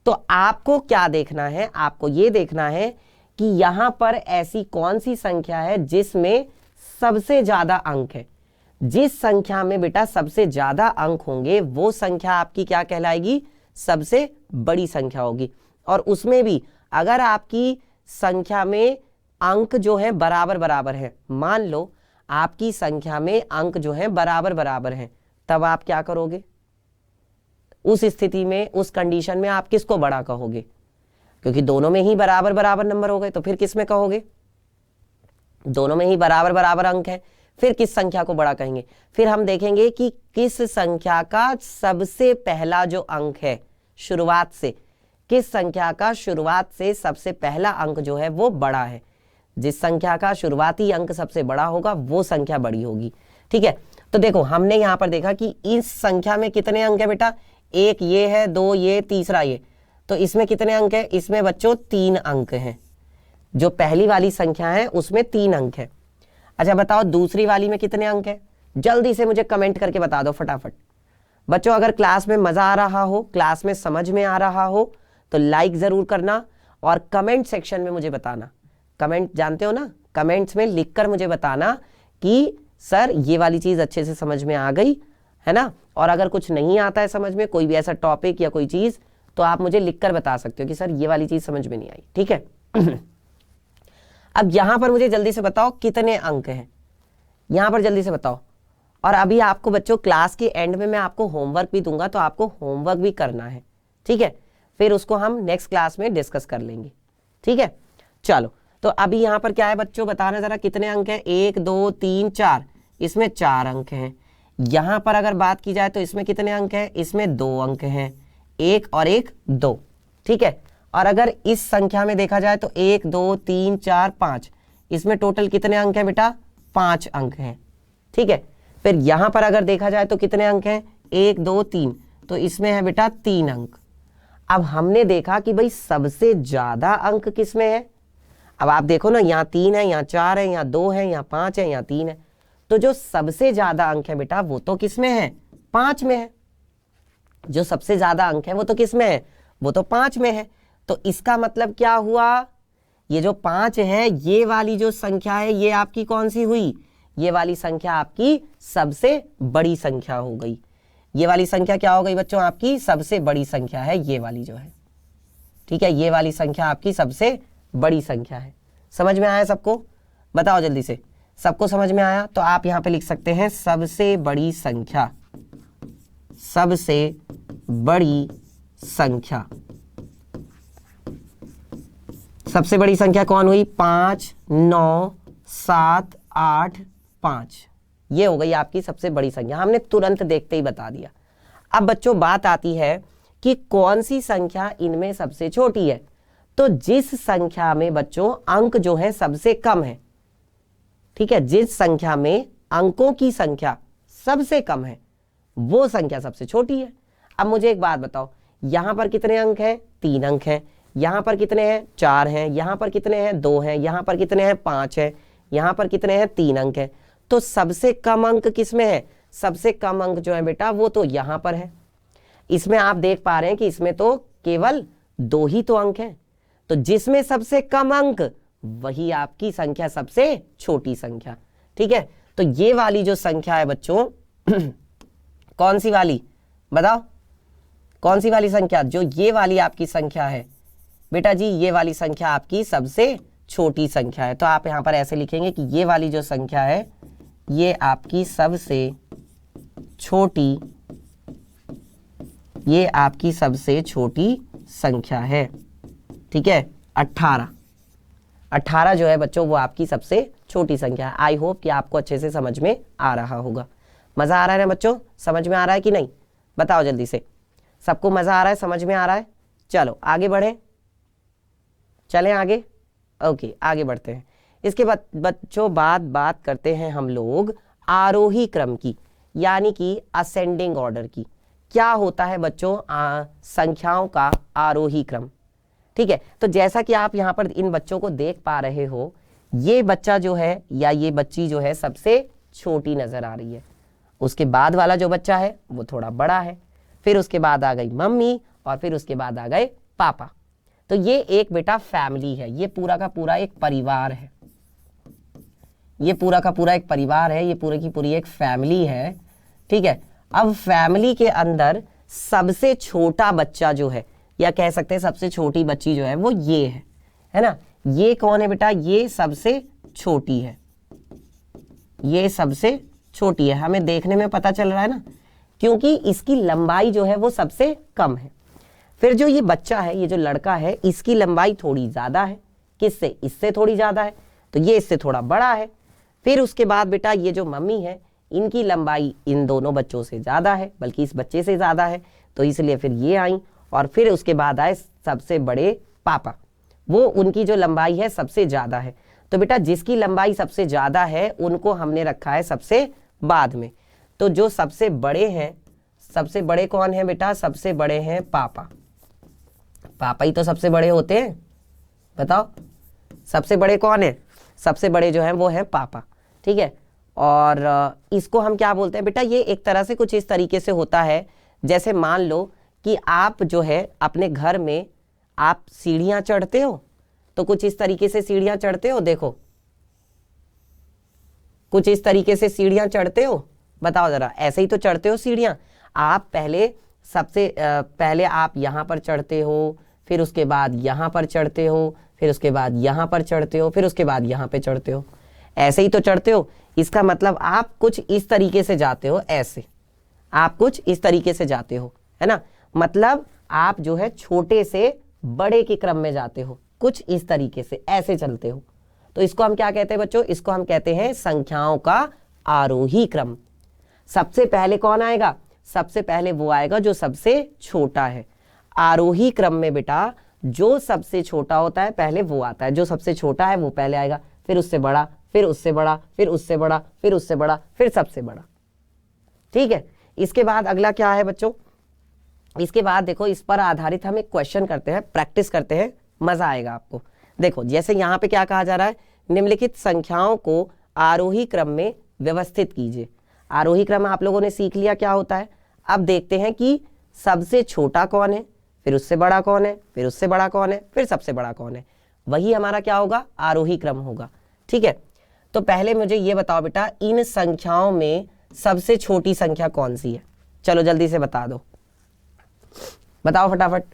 तो आपको क्या देखना है? आपको ये देखना है कि यहां पर ऐसी कौन सी संख्या है जिसमें सबसे ज्यादा अंक है। जिस संख्या में बेटा सबसे ज्यादा अंक होंगे वो संख्या आपकी क्या कहलाएगी? सबसे बड़ी संख्या होगी। और उसमें भी अगर आपकी संख्या में अंक जो है बराबर बराबर है, मान लो आपकी संख्या में अंक जो है बराबर बराबर हैं, तब आप क्या करोगे? उस स्थिति में, उस कंडीशन में आप किसको बड़ा कहोगे? क्योंकि दोनों में ही बराबर बराबर नंबर हो गए, तो फिर किस में कहोगे? दोनों में ही बराबर बराबर अंक है, फिर किस संख्या को बड़ा कहेंगे? फिर हम देखेंगे कि किस संख्या का सबसे पहला जो अंक है शुरुआत से, किस संख्या का शुरुआत से सबसे पहला अंक जो है वो बड़ा है। जिस संख्या का शुरुआती अंक सबसे बड़ा होगा वो संख्या बड़ी होगी। ठीक है, तो देखो हमने यहां पर देखा कि इस संख्या में कितने अंक है बेटा? 1 ये है, 2 ये, तीसरा ये। तो इसमें कितने अंक है? इसमें बच्चों 3 अंक हैं। जो पहली वाली संख्या है उसमें 3 अंक है। अच्छा बताओ दूसरी वाली में कितने अंक है? जल्दी से मुझे कमेंट करके बता दो फटाफट। बच्चों अगर क्लास में मजा आ रहा हो, क्लास में समझ में आ रहा हो, तो लाइक जरूर करना और कमेंट सेक्शन में मुझे बताना। कमेंट जानते हो ना, कमेंट्स में लिखकर मुझे बताना कि सर ये वाली चीज अच्छे से समझ में आ गई, है ना। और अगर कुछ नहीं आता है समझ में, कोई भी ऐसा टॉपिक या कोई चीज, तो आप मुझे लिखकर बता सकते हो कि सर ये वाली चीज समझ में नहीं आई, ठीक है। अब यहां पर मुझे जल्दी से बताओ कितने अंक हैं, यहां पर जल्दी से बताओ। और अभी आपको बच्चों क्लास के एंड में मैं आपको होमवर्क भी दूंगा, तो आपको होमवर्क भी करना है, ठीक है। फिर उसको हम नेक्स्ट क्लास में डिस्कस कर लेंगे, ठीक है। चलो, तो अभी यहां पर क्या है बच्चों, बताना जरा कितने अंक हैं। 1 2 3 4, इसमें 4 अंक हैं। यहां पर अगर बात की जाए तो इसमें कितने अंक हैं, इसमें 2 अंक हैं, 1 और 1 2, ठीक है। और अगर इस संख्या में देखा जाए तो 1 2 3 4 5, इसमें टोटल कितने अंक हैं बेटा, 5 अंक हैं, ठीक है। फिर यहां पर अगर देखा जाए तो कितने अंक हैं, 1 2 3, तो इसमें है बेटा 3 अंक। अब हमने देखा कि भाई सबसे ज्यादा अंक किसमें है। अब आप देखो ना, यहाँ 3 है, यहाँ 4 है, यहाँ 2 है, यहाँ 5 है, यहाँ 3 है। तो जो सबसे ज्यादा अंक है बेटा वो तो किसमें है, 5 में है। जो सबसे ज्यादा अंक है वो तो किसमें है, वो तो 5 में है। तो इसका मतलब क्या हुआ, ये जो 5 है, ये वाली जो संख्या है ये आपकी कौन सी हुई, ये वाली संख्या आपकी सबसे बड़ी संख्या हो गई। ये वाली संख्या क्या हो गई बच्चों, आपकी सबसे बड़ी संख्या है ये वाली जो है, ठीक है। ये वाली संख्या आपकी सबसे बड़ी संख्या है। समझ में आया सबको, बताओ जल्दी से, सबको समझ में आया। तो आप यहां पे लिख सकते हैं सबसे बड़ी संख्या, सबसे बड़ी संख्या। सबसे बड़ी संख्या कौन हुई, 5 9 7 8 5, ये हो गई आपकी सबसे बड़ी संख्या। हमने तुरंत देखते ही बता दिया। अब बच्चों बात आती है कि कौन सी संख्या इनमें सबसे छोटी है। तो जिस संख्या में बच्चों अंक जो है सबसे कम है, ठीक है, जिस संख्या में अंकों की संख्या सबसे कम है वो संख्या सबसे छोटी है। अब मुझे एक बात बताओ, यहां पर कितने अंक हैं, 3 अंक हैं। यहां पर कितने हैं, 4 हैं। यहां पर कितने हैं, 2 हैं। यहां पर कितने हैं, 5 हैं। यहां पर कितने हैं, 3 अंक हैं। तो सबसे कम अंक किसमें है, सबसे कम अंक जो है बेटा वो तो यहां पर है। इसमें आप देख पा रहे हैं कि इसमें तो केवल 2 ही तो अंक हैं। तो जिसमें सबसे कम अंक वही आपकी संख्या सबसे छोटी संख्या, ठीक है। तो ये वाली जो संख्या है बच्चों कौन सी वाली बताओ, कौन सी वाली संख्या, जो ये वाली आपकी संख्या है बेटा जी, ये वाली संख्या आपकी सबसे छोटी संख्या है। तो आप यहां पर ऐसे लिखेंगे कि ये वाली जो संख्या है ये आपकी सबसे छोटी, ये आपकी सबसे छोटी संख्या है, ठीक है। 18 जो है बच्चों वो आपकी सबसे छोटी संख्या है। आई होप कि आपको अच्छे से समझ में आ रहा होगा। मजा आ रहा है ना बच्चों, समझ में आ रहा है कि नहीं, बताओ जल्दी से, सबको मजा आ रहा है, समझ में आ रहा है। चलो आगे बढ़े, चलें आगे, ओके आगे बढ़ते हैं। इसके बाद बच्चों बात करते हैं हम लोग आरोही क्रम की, यानी कि असेंडिंग ऑर्डर की। क्या होता है बच्चों संख्याओं का आरोही क्रम, ठीक है। तो जैसा कि आप यहाँ पर इन बच्चों को देख पा रहे हो, ये बच्चा जो है या ये बच्ची जो है सबसे छोटी नजर आ रही है। उसके बाद वाला जो बच्चा है वो थोड़ा बड़ा है, फिर उसके बाद आ गई मम्मी और फिर उसके बाद आ गए पापा। तो ये एक बेटा फैमिली है, ये पूरा का पूरा एक परिवार है, ये पूरा का पूरा एक परिवार है, ये पूरी की पूरी एक फैमिली है, ठीक है। अब फैमिली के अंदर सबसे छोटा बच्चा जो है, या कह सकते हैं सबसे छोटी बच्ची जो है वो ये है ना। ये कौन है बेटा, ये सबसे छोटी है, ये सबसे छोटी है। हमें देखने में पता चल रहा है ना, क्योंकि इसकी लंबाई जो है वो सबसे कम है। फिर जो ये बच्चा है, ये जो लड़का है, इसकी लंबाई थोड़ी ज्यादा है, किससे, इससे थोड़ी ज्यादा है, तो ये इससे थोड़ा बड़ा है। फिर उसके बाद बेटा ये जो मम्मी है, इनकी लंबाई इन दोनों बच्चों से ज्यादा है, बल्कि इस बच्चे से ज्यादा है, तो इसलिए फिर ये आई। और फिर उसके बाद आए सबसे बड़े पापा, वो उनकी जो लंबाई है सबसे ज्यादा है। तो बेटा जिसकी लंबाई सबसे ज्यादा है उनको हमने रखा है सबसे बाद में। तो जो सबसे बड़े हैं, सबसे बड़े कौन है बेटा, सबसे बड़े हैं पापा। पापा ही तो सबसे बड़े होते हैं, बताओ सबसे बड़े कौन है, सबसे बड़े जो हैं वो है पापा, ठीक है। और इसको हम क्या बोलते हैं बेटा, ये एक तरह से कुछ इस तरीके से होता है, जैसे मान लो कि आप जो है अपने घर में आप सीढ़ियां चढ़ते हो, तो कुछ इस तरीके से सीढ़ियां चढ़ते हो, देखो कुछ इस तरीके से सीढ़ियां चढ़ते हो, बताओ जरा, ऐसे ही तो चढ़ते हो सीढ़ियां। आप पहले सबसे पहले आप यहाँ पर चढ़ते हो, फिर उसके बाद यहाँ पर चढ़ते हो, फिर उसके बाद यहाँ पर चढ़ते हो, फिर उसके बाद यहाँ पे चढ़ते हो। ऐसे ही तो चढ़ते हो। इसका मतलब आप कुछ इस तरीके से जाते हो, ऐसे आप कुछ इस तरीके से जाते हो, है ना। मतलब आप जो है छोटे से बड़े के क्रम में जाते हो, कुछ इस तरीके से ऐसे चलते हो। तो इसको हम क्या कहते हैं बच्चों? इसको हम कहते हैं संख्याओं का आरोही क्रम। सबसे पहले कौन आएगा? सबसे पहले वो आएगा जो सबसे छोटा है। आरोही क्रम में बेटा जो सबसे छोटा होता है पहले वो आता है, जो सबसे छोटा है वो पहले आएगा, फिर उससे बड़ा, फिर उससे बड़ा, फिर उससे बड़ा, फिर उससे बड़ा, फिर सबसे बड़ा। ठीक है। इसके बाद अगला क्या है बच्चों? इसके बाद देखो, इस पर आधारित हम एक क्वेश्चन करते हैं, प्रैक्टिस करते हैं, मजा आएगा आपको। देखो जैसे यहाँ पे क्या कहा जा रहा है, निम्नलिखित संख्याओं को आरोही क्रम में व्यवस्थित कीजिए। आरोही क्रम आप लोगों ने सीख लिया क्या होता है। अब देखते हैं कि सबसे छोटा कौन है, फिर उससे बड़ा कौन है, फिर उससे बड़ा कौन है, फिर सबसे बड़ा कौन है। वही हमारा क्या होगा? आरोही क्रम होगा। ठीक है। तो पहले मुझे ये बताओ बेटा, इन संख्याओं में सबसे छोटी संख्या कौन सी है? चलो जल्दी से बता दो, बताओ फटाफट।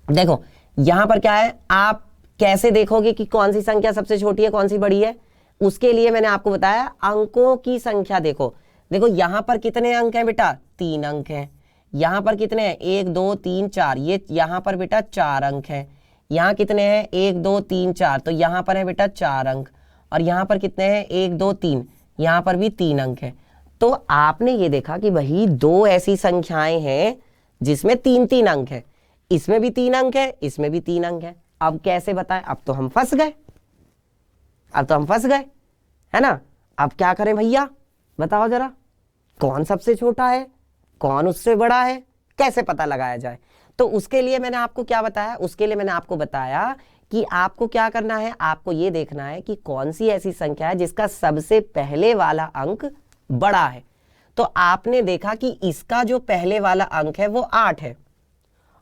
देखो यहां पर क्या है, आप कैसे देखोगे कि कौन सी संख्या सबसे छोटी है, कौन सी बड़ी है? उसके लिए मैंने आपको बताया अंकों की संख्या देखो। देखो यहां पर कितने अंक हैं बेटा? 3 अंक हैं। यहां पर कितने हैं? 1 2 3 4, ये यहां पर बेटा 4 अंक हैं। यहाँ कितने हैं? 1 2 3 4, तो यहाँ पर है बेटा 4 अंक। और यहाँ पर कितने हैं? 1 2 3, यहाँ पर भी 3 अंक है। तो आपने ये देखा कि वही 2 ऐसी संख्याएं हैं जिसमें 3-3 अंक है। इसमें भी 3 अंक है, इसमें भी 3 अंक है। अब कैसे बताएं? अब तो हम फंस गए, अब तो हम फंस गए, है ना। अब क्या करें भैया, बताओ जरा, कौन सबसे छोटा है, कौन उससे बड़ा है, कैसे पता लगाया जाए? तो उसके लिए मैंने आपको क्या बताया? उसके लिए मैंने आपको बताया कि आपको क्या करना है, आपको ये देखना है कि कौन सी ऐसी संख्या है जिसका सबसे पहले वाला अंक बड़ा है। तो आपने देखा कि इसका जो पहले वाला अंक है वो 8 है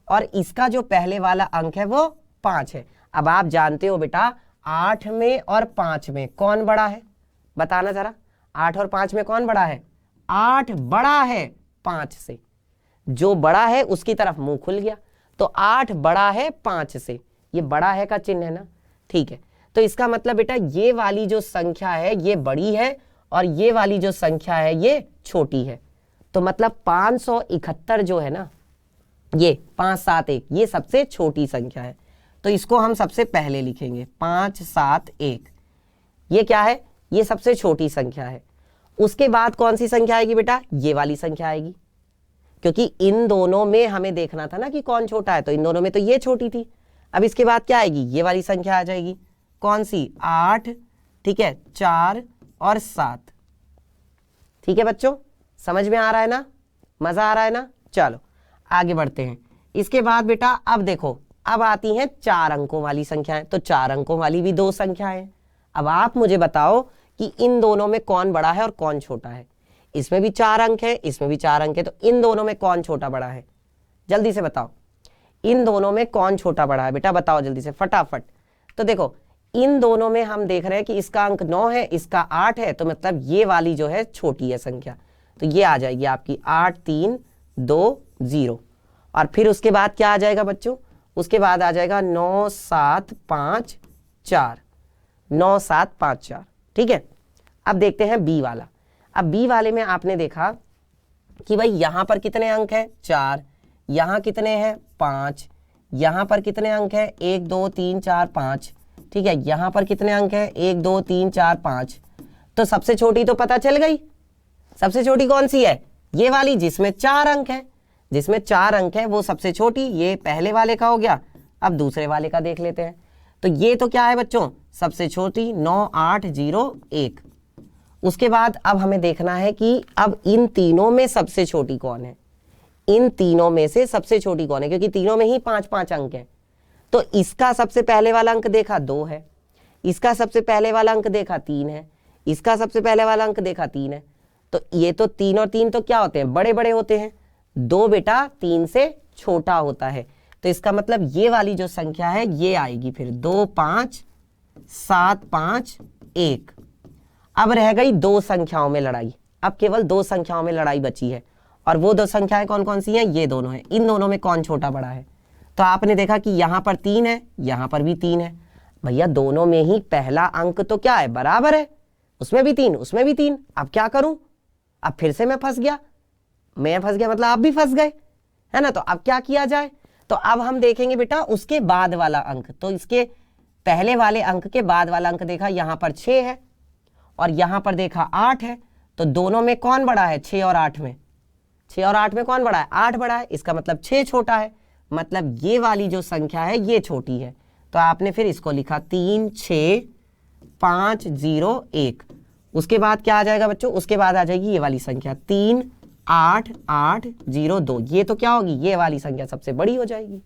और इसका जो पहले वाला अंक है वो 5 है। अब आप जानते हो बेटा 8 में और 5 में कौन बड़ा है? बताना जरा, 8 और 5 में कौन बड़ा है? 8 बड़ा है 5 से। जो बड़ा है उसकी तरफ मुंह खुल गया, तो 8 बड़ा है 5 से। ये बड़ा है का चिन्ह है ना। ठीक है। तो इसका मतलब बेटा ये वाली जो संख्या है ये बड़ी है और ये वाली जो संख्या है ये छोटी है। तो मतलब 571 जो है ना, ये 571, ये सबसे छोटी संख्या है। तो इसको हम सबसे पहले लिखेंगे 571। ये क्या है? ये सबसे छोटी संख्या है। उसके बाद कौन सी संख्या आएगी बेटा? ये वाली संख्या आएगी, क्योंकि इन दोनों में हमें देखना था ना कि कौन छोटा है। तो इन दोनों में तो ये छोटी थी। अब इसके बाद क्या आएगी? ये वाली संख्या आ जाएगी। कौन सी? 8, ठीक है, 4 और 7। ठीक है बच्चों, समझ में आ रहा है ना, मजा आ रहा है ना। चलो आगे बढ़ते हैं। इसके बाद बेटा अब देखो, अब आती हैं 4 अंकों वाली संख्याएं। तो 4 अंकों वाली भी 2 संख्याएं। अब आप मुझे बताओ कि इन दोनों में कौन बड़ा है और कौन छोटा है। इसमें भी 4 अंक है, इसमें भी 4 अंक है, तो इन दोनों में कौन छोटा बड़ा है? जल्दी से बताओ, इन दोनों में कौन छोटा बड़ा है बेटा? बताओ जल्दी से फटाफट। तो देखो इन दोनों में हम देख रहे हैं कि इसका अंक 9 है, इसका 8 है, तो मतलब ये वाली जो है छोटी है संख्या। तो ये आ जाएगी आपकी 8 3 2 0। और फिर उसके बाद क्या आ जाएगा बच्चों? उसके बाद आ जाएगा 9 7 5 4, 9 7 5 4। ठीक है। अब देखते हैं बी वाला। अब बी वाले में आपने देखा कि भाई यहां पर कितने अंक हैं? 4, यहां कितने हैं? 5, यहां पर कितने अंक हैं? 1 2 3 4 5। ठीक है। यहां पर कितने अंक हैं? 1 2 3 4 5। तो सबसे छोटी तो पता चल गई। सबसे छोटी कौन सी है? ये वाली जिसमें 4 अंक है। जिसमें 4 अंक है वो सबसे छोटी। ये पहले वाले का हो गया। अब दूसरे वाले का देख लेते हैं। तो ये तो क्या है बच्चों? सबसे छोटी 9 8 0 1। उसके बाद अब हमें देखना है कि अब इन तीनों में सबसे छोटी कौन है। इन तीनों में से सबसे छोटी कौन है, क्योंकि तीनों में ही 5-5 अंक हैं। तो इसका सबसे पहले वाला अंक देखा 2 है, इसका सबसे पहले वाला अंक देखा 3 है, इसका सबसे पहले वाला अंक देखा 3 है। तो ये तो 3 और 3 तो क्या होते हैं? बड़े बड़े होते हैं। 2 बेटा 3 से छोटा होता है। तो इसका मतलब ये वाली जो संख्या है ये आएगी फिर 2 5 7 5 1। अब रह गई 2 संख्याओं में लड़ाई। अब केवल 2 संख्याओं में लड़ाई बची है और वो 2 संख्याएं कौन कौन सी हैं, ये दोनों हैं। इन दोनों में कौन छोटा बड़ा है, तो आपने देखा कि यहाँ पर 3 है, यहाँ पर भी 3 है। भैया दोनों में ही पहला अंक तो क्या है, बराबर है, उसमें भी 3 उसमें भी 3। अब क्या करूं, अब फिर से मैं फंस गया मतलब आप भी फंस गए, है ना। तो अब क्या किया जाए, तो अब हम देखेंगे बेटा उसके बाद वाला अंक। तो इसके पहले वाले अंक के बाद वाला अंक देखा, यहाँ पर 6 है और यहाँ पर देखा 8 है। तो दोनों में कौन बड़ा है, 6 और 8 में, 6 और 8 में कौन बड़ा है, 8 बड़ा है। इसका मतलब 6 छोटा है, मतलब ये वाली जो संख्या है ये छोटी है। तो आपने फिर इसको लिखा 3 6 5 0 1। उसके बाद क्या आ जाएगा बच्चों, उसके बाद आ जाएगी ये वाली संख्या 3 8 8 0 2। ये तो क्या होगी, ये वाली संख्या सबसे बड़ी हो जाएगी,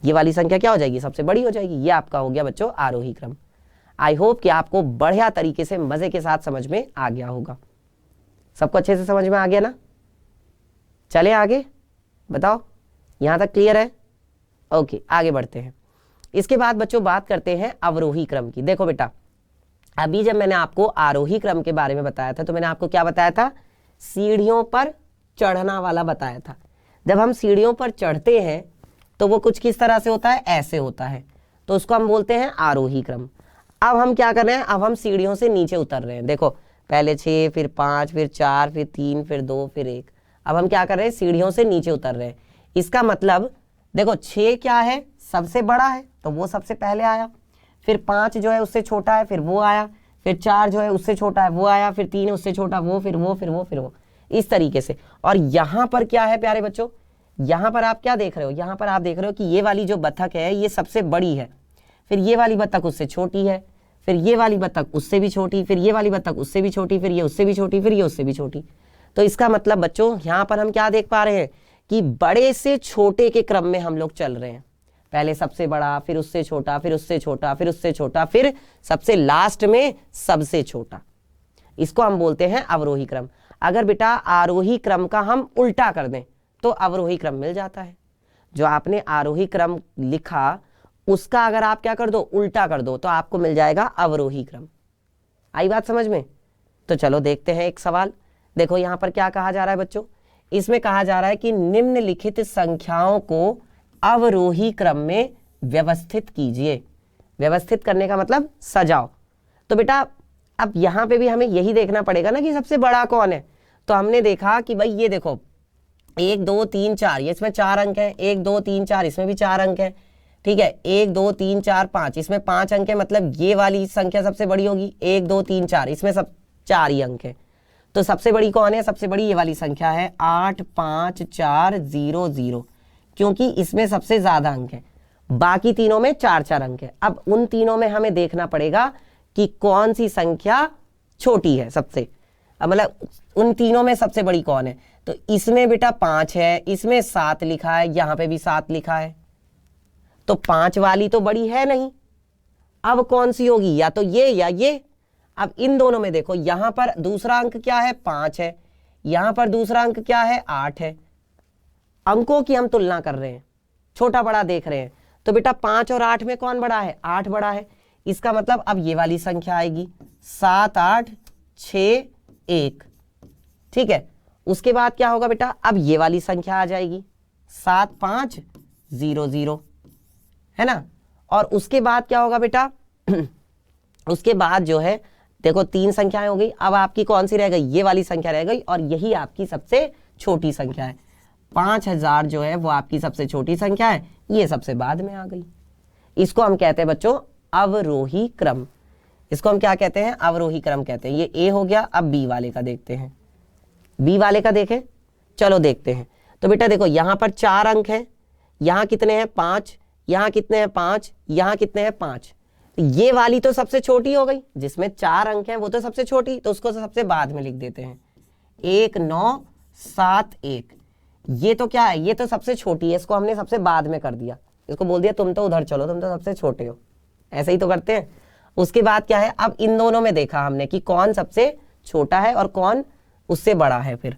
ये वाली संख्या क्या हो जाएगी, सबसे बड़ी हो जाएगी। ये आपका हो गया बच्चों आरोही क्रम। आई होप कि आपको बढ़िया तरीके से मजे के साथ समझ में आ गया होगा। सबको अच्छे से समझ में आ गया ना। चले आगे, बताओ यहां तक क्लियर है। ओके आगे बढ़ते हैं। इसके बाद बच्चों बात करते हैं अवरोही क्रम की। देखो बेटा अभी जब मैंने आपको आरोही क्रम के बारे में बताया था तो मैंने आपको क्या बताया था, सीढ़ियों पर चढ़ना वाला बताया था। जब हम सीढ़ियों पर चढ़ते हैं तो वो कुछ किस तरह से होता है, ऐसे होता है, तो उसको हम बोलते हैं आरोही क्रम। अब हम क्या कर रहे हैं, अब हम सीढ़ियों से नीचे उतर रहे हैं। देखो पहले 6 फिर 5 फिर 4 फिर 3 फिर 2 फिर 1। अब हम क्या कर रहे हैं, सीढ़ियों से नीचे उतर रहे हैं। इसका मतलब देखो 6 क्या है, सबसे बड़ा है तो वो सबसे पहले आया, फिर 5 जो है उससे छोटा है फिर वो आया, फिर 4 जो है उससे छोटा है वो आया, फिर 3 है उससे छोटा वो, फिर वो फिर वो फिर वो, इस तरीके से। और यहाँ पर क्या है प्यारे बच्चों, यहाँ पर आप क्या देख रहे हो, यहाँ पर आप देख रहे हो कि ये वाली जो बतख है ये सबसे बड़ी है, फिर ये वाली बतख उससे छोटी है, फिर ये वाली बतख उससे भी छोटी, फिर ये वाली बतख उससे भी छोटी, फिर ये उससे भी छोटी, फिर ये उससे भी छोटी। तो इसका मतलब बच्चों यहाँ पर हम क्या देख पा रहे हैं कि बड़े से छोटे के क्रम में हम लोग चल रहे हैं। पहले सबसे बड़ा, फिर उससे छोटा, फिर उससे छोटा, फिर उससे छोटा, फिर सबसे लास्ट में सबसे छोटा। इसको हम बोलते हैं अवरोही क्रम। अगर बेटा आरोही क्रम का हम उल्टा कर दें तो अवरोही क्रम मिल जाता है। जो आपने आरोही क्रम लिखा उसका अगर आप क्या कर दो, उल्टा कर दो, तो आपको मिल जाएगा अवरोही क्रम। आई बात समझ में। तो चलो देखते हैं एक सवाल। देखो यहां पर क्या कहा जा रहा है बच्चों, इसमें कहा जा रहा है कि निम्नलिखित संख्याओं को अवरोही क्रम में व्यवस्थित कीजिए। व्यवस्थित करने का मतलब सजाओ। तो बेटा अब यहां पे भी हमें यही देखना पड़ेगा ना कि सबसे बड़ा कौन है। तो हमने देखा कि भाई ये देखो 1 2 3 4, ये इसमें 4 अंक है, 1 2 3 4 इसमें भी 4 अंक है, ठीक है। 1 2 3 4 5 इसमें 5 अंक है, मतलब ये वाली संख्या सबसे बड़ी होगी। 1 2 3 4 इसमें सब 4 ही अंक है। तो सबसे बड़ी कौन है, सबसे बड़ी ये वाली संख्या है 8 5 4 0 0, क्योंकि इसमें सबसे ज्यादा अंक है। बाकी तीनों में 4 4 अंक है। अब उन तीनों में हमें देखना पड़ेगा कि कौन सी संख्या छोटी है सबसे, मतलब उन तीनों में सबसे बड़ी कौन है। तो इसमें बेटा 5 है, इसमें 7 लिखा है, यहां पे भी 7 लिखा है, तो 5 वाली तो बड़ी है नहीं। अब कौन सी होगी, या तो ये या ये। अब इन दोनों में देखो, यहां पर दूसरा अंक क्या है, 5 है, यहां पर दूसरा अंक क्या है, 8 है। अंकों की हम तुलना कर रहे हैं, छोटा बड़ा देख रहे हैं। तो बेटा 5 और 8 में कौन बड़ा है, 8 बड़ा है। इसका मतलब अब ये वाली संख्या आएगी 7 8 6 1, ठीक है। उसके बाद क्या होगा बेटा, अब ये वाली संख्या आ जाएगी 7 5 0 0, है ना। और उसके बाद क्या होगा बेटा उसके बाद जो है देखो 3 संख्याएं हो गई। अब आपकी कौन सी रह गई, ये वाली संख्या रह गई, और यही आपकी सबसे छोटी संख्या है। 5000 जो है वो आपकी सबसे छोटी संख्या है, ये सबसे बाद में आ गई। इसको हम कहते हैं बच्चों अवरोही क्रम। इसको हम क्या कहते हैं, अवरोही क्रम कहते हैं। ये ए हो गया। अब बी वाले का देखते हैं, बी वाले का देखें, चलो देखते हैं। तो बेटा देखो यहां पर 4 अंक है, यहां कितने हैं 5, यहां कितने हैं 5, यहां कितने हैं 5। ये वाली तो सबसे छोटी हो गई, जिसमें 4 अंक हैं वो तो सबसे छोटी, तो उसको सबसे बाद में लिख देते हैं 1 9 7 1। ये तो क्या है, ये तो सबसे छोटी है, इसको हमने सबसे बाद में कर दिया, इसको बोल दिया तुम तो उधर चलो, तुम तो सबसे छोटे हो। ऐसे ही तो करते हैं। उसके बाद क्या है, अब इन दोनों में देखा हमने कि कौन सबसे छोटा है और कौन उससे बड़ा है। फिर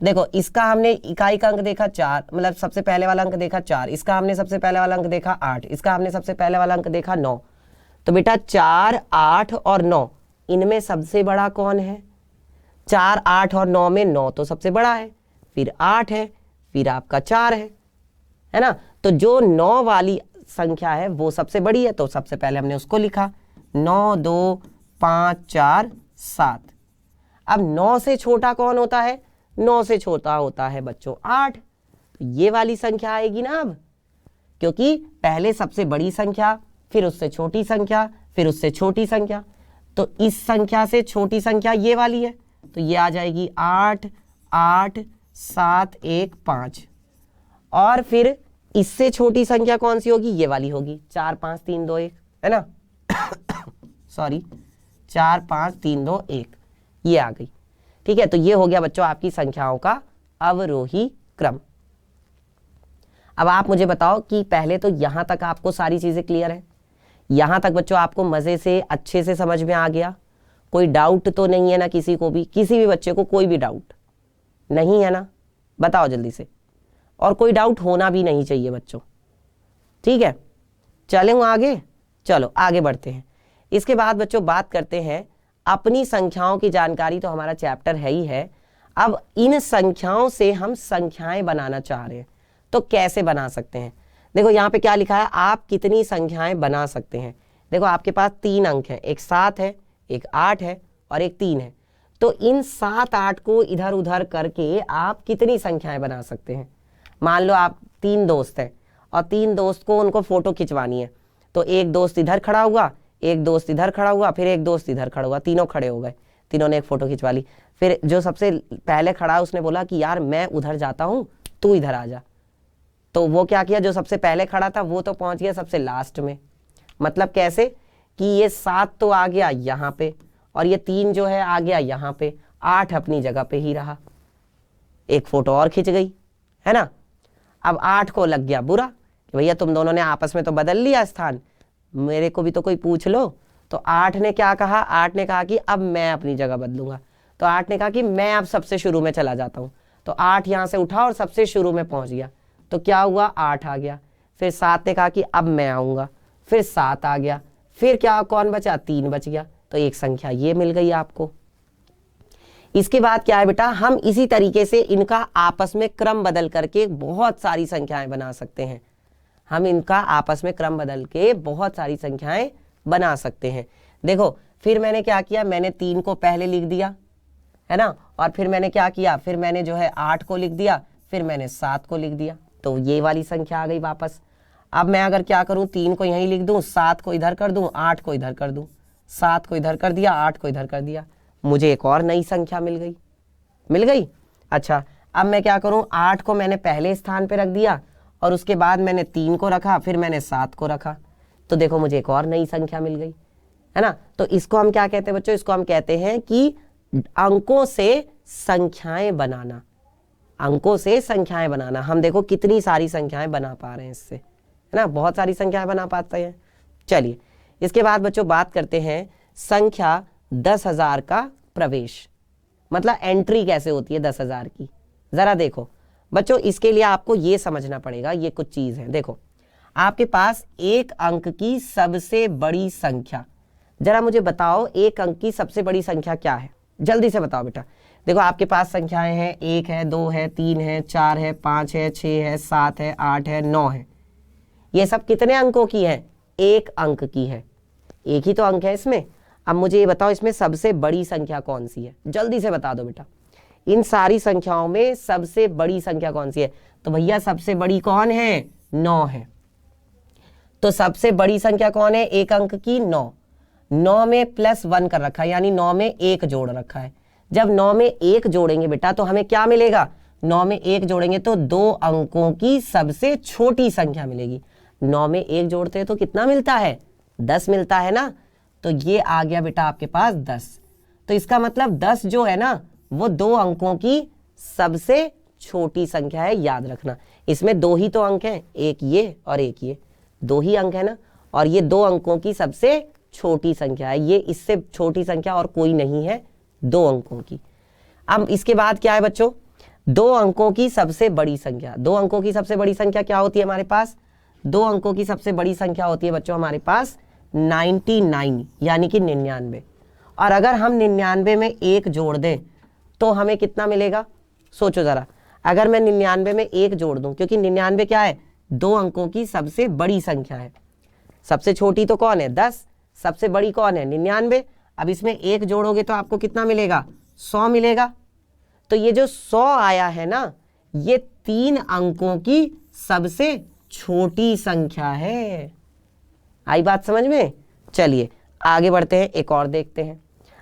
देखो इसका हमने इकाई का अंक देखा 4, मतलब सबसे पहले वाला अंक देखा 4, इसका हमने सबसे पहले वाला अंक देखा 8, इसका हमने सबसे पहले वाला अंक देखा 9। तो बेटा 4 8 और 9 इनमें सबसे बड़ा कौन है, 4 8 और 9 में 9 तो सबसे बड़ा है, फिर 8 है, फिर आपका 4 है ना। तो जो 9 वाली संख्या है वो सबसे बड़ी है, तो सबसे पहले हमने उसको लिखा 9 2 5 4 7। अब 9 से छोटा कौन होता है? 9 से छोटा होता है बच्चों 8। तो ये वाली संख्या आएगी ना अब, क्योंकि पहले सबसे बड़ी संख्या, फिर उससे छोटी संख्या, फिर उससे छोटी संख्या। तो इस संख्या से छोटी संख्या ये वाली है, तो ये आ जाएगी 8 8 7 1 5। और फिर इससे छोटी संख्या कौन सी होगी? ये वाली होगी 4 5 3 2 1, है ना। सॉरी, 4 5 3 2 1, ये आ गई। ठीक है, तो ये हो गया बच्चों आपकी संख्याओं का अवरोही क्रम। अब आप मुझे बताओ कि पहले तो यहां तक आपको सारी चीजें क्लियर है? यहां तक बच्चों आपको मजे से अच्छे से समझ में आ गया? कोई डाउट तो नहीं है ना किसी को भी? किसी भी बच्चे को कोई भी डाउट नहीं है ना? बताओ जल्दी से। और कोई डाउट होना भी नहीं चाहिए बच्चों। ठीक है, चलें आगे। चलो आगे बढ़ते हैं। इसके बाद बच्चों बात करते हैं अपनी संख्याओं की जानकारी, तो हमारा चैप्टर है ही है। अब इन संख्याओं से हम संख्याएं बनाना चाह रहे हैं, तो कैसे बना सकते हैं? देखो यहाँ पे क्या लिखा है, आप कितनी संख्याएं बना सकते हैं। देखो आपके पास 3 अंक हैं, एक 7 है, एक 8 है और एक 3 है। तो इन 7 8 को इधर उधर करके आप कितनी संख्याएं बना सकते हैं? मान लो आप 3 दोस्त हैं और 3 दोस्त को उनको फोटो खिंचवानी है, तो एक दोस्त इधर खड़ा हुआ, एक दोस्त इधर खड़ा हुआ, फिर एक दोस्त इधर खड़ा हुआ, तीनों खड़े हो गए, तीनों ने एक फोटो खिंचवा ली। फिर जो सबसे पहले खड़ा उसने बोला कि यार मैं उधर जाता हूँ, तू इधर आ जा। तो वो क्या किया, जो सबसे पहले खड़ा था वो तो पहुंच गया सबसे लास्ट में। मतलब कैसे कि ये 7 तो आ गया यहाँ पे और ये 3 जो है आ गया यहाँ पे, 8 अपनी जगह पे ही रहा, एक फोटो और खिंच गई, है ना। अब 8 को लग गया बुरा कि भैया तुम दोनों ने आपस में तो बदल लिया स्थान, मेरे को भी तो कोई पूछ लो। तो 8 ने क्या कहा, 8 ने कहा कि अब मैं अपनी जगह बदलूंगा। तो 8 ने कहा कि मैं अब सबसे शुरू में चला जाता हूँ। तो 8 यहाँ से उठा और सबसे शुरू में पहुंच गया। तो क्या हुआ, 8 आ गया। फिर 7 ने कहा कि अब मैं आऊंगा, फिर 7 आ गया। फिर क्या कौन बचा, 3 बच गया। तो एक संख्या ये मिल गई आपको। इसके बाद क्या है बेटा, हम इसी तरीके से इनका आपस में क्रम बदल करके बहुत सारी संख्याएं बना सकते हैं। हम इनका आपस में क्रम बदल के बहुत सारी संख्याएं बना सकते हैं। देखो फिर मैंने क्या किया, मैंने 3 को पहले लिख दिया, है ना। और फिर मैंने क्या किया, फिर मैंने जो है 8 को लिख दिया, फिर मैंने 7 को लिख दिया। तो ये वाली संख्या आ गई वापस। अब मैं अगर क्या करूं, 3 को यहीं लिख दूं, 7 को इधर कर दूं, 8 को इधर कर दूं, 7 को इधर कर दिया, 8 को इधर कर दिया, मुझे एक और नई संख्या मिल गई। मिल गई। अच्छा अब मैं क्या करूं, 8 को मैंने पहले स्थान पे रख दिया और उसके बाद मैंने 3 को रखा, फिर मैंने 7 को रखा। तो देखो मुझे एक और नई संख्या मिल गई, है ना। तो इसको हम क्या कहते हैं बच्चों, इसको हम कहते हैं कि अंकों से संख्याएं बनाना। अंकों से संख्याएं बनाना। हम देखो कितनी सारी संख्याएं बना पा रहे हैं इससे, है ना, बहुत सारी संख्याएं बना पाते हैं। चलिए इसके बाद बच्चों बात करते हैं संख्या 10,000 का प्रवेश, मतलब एंट्री कैसे होती है 10,000 की। जरा देखो बच्चों, इसके लिए आपको ये समझना पड़ेगा, ये कुछ चीज है। देखो आपके पास एक अंक की सबसे बड़ी संख्या, जरा मुझे बताओ एक अंक की सबसे बड़ी संख्या क्या है, जल्दी से बताओ बेटा। देखो आपके पास संख्याएं हैं, 1 है, 2 है, 3 है, 4 है, 5 है, 6 है, 7 है, 8 है, 9 है। ये सब कितने अंकों की है, एक अंक की है, एक ही तो अंक है इसमें। अब मुझे ये बताओ इसमें सबसे बड़ी संख्या कौन सी है, जल्दी से बता दो बेटा। इन सारी संख्याओं में सबसे बड़ी संख्या कौन सी है, तो भैया सबसे बड़ी कौन है, 9 है। तो सबसे बड़ी संख्या कौन है एक अंक की, 9। 9 में +1 कर रखा है, यानी 9 में 1 जोड़ रखा है। जब 9 में 1 जोड़ेंगे बेटा तो हमें क्या मिलेगा, 9 में 1 जोड़ेंगे तो 2 अंकों की सबसे छोटी संख्या मिलेगी। 9 में 1 जोड़ते हैं तो कितना मिलता है, 10 मिलता है ना। तो ये आ गया बेटा आपके पास 10। तो इसका मतलब 10 जो है ना वो 2 अंकों की सबसे छोटी संख्या है, याद रखना। इसमें 2 ही तो अंक हैं, एक ये और एक ये, 2 ही अंक है ना। और ये 2 अंकों की सबसे छोटी संख्या है, ये इससे छोटी संख्या और कोई नहीं है 2 अंकों की। अब इसके बाद क्या है बच्चों, 2 अंकों की सबसे बड़ी संख्या। 2 अंकों की सबसे बड़ी संख्या क्या होती है हमारे पास, 2 अंकों की सबसे बड़ी संख्या होती है बच्चों हमारे पास 99, यानी कि 99। और अगर हम 99 में 1 जोड़ दें तो हमें कितना मिलेगा, सोचो जरा। अगर मैं 99 में 1 जोड़ दूं, क्योंकि 99 क्या है, 2 अंकों की सबसे बड़ी संख्या है। सबसे छोटी तो कौन है, 10, सबसे बड़ी कौन है, 99। अब इसमें 1 जोड़ोगे तो आपको कितना मिलेगा, 100 मिलेगा। तो ये जो 100 आया है ना, ये 3 अंकों की सबसे छोटी संख्या है। आई बात समझ में? चलिए आगे बढ़ते हैं, एक और देखते हैं।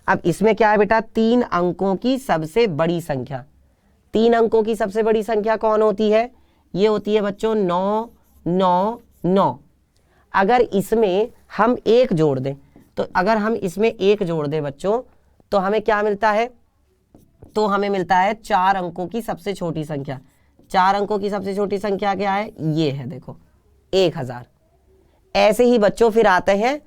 अब इसमें क्या है बेटा, 3 अंकों की सबसे बड़ी संख्या। 3 अंकों की सबसे बड़ी संख्या कौन होती है, ये होती है बच्चों 9 9 9। अगर इसमें हम 1 जोड़ दें, तो अगर हम इसमें 1 जोड़ दें बच्चों, तो हमें क्या मिलता है, तो हमें मिलता है 4 अंकों की सबसे छोटी संख्या। 4 अंकों की सबसे छोटी संख्या क्या है, ये है देखो 1000। ऐसे ही बच्चों फिर आते हैं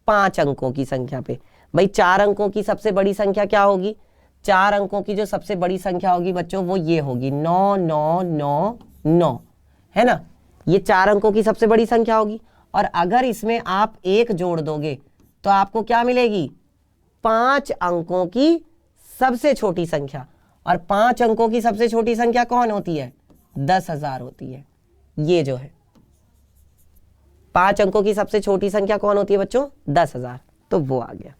5 अंकों की संख्या पे। भाई 4 अंकों की सबसे बड़ी संख्या क्या होगी, 4 अंकों की जो सबसे बड़ी संख्या होगी बच्चों वो ये होगी 9999, है ना। ये 4 अंकों की सबसे बड़ी संख्या होगी। और अगर इसमें आप 1 जोड़ दोगे तो आपको क्या मिलेगी, 5 अंकों की सबसे छोटी संख्या। और 5 अंकों की सबसे छोटी संख्या कौन होती है, 10,000 होती है। ये जो है 5 अंकों की सबसे छोटी संख्या कौन होती है बच्चों, 10,000। तो वो आ गया।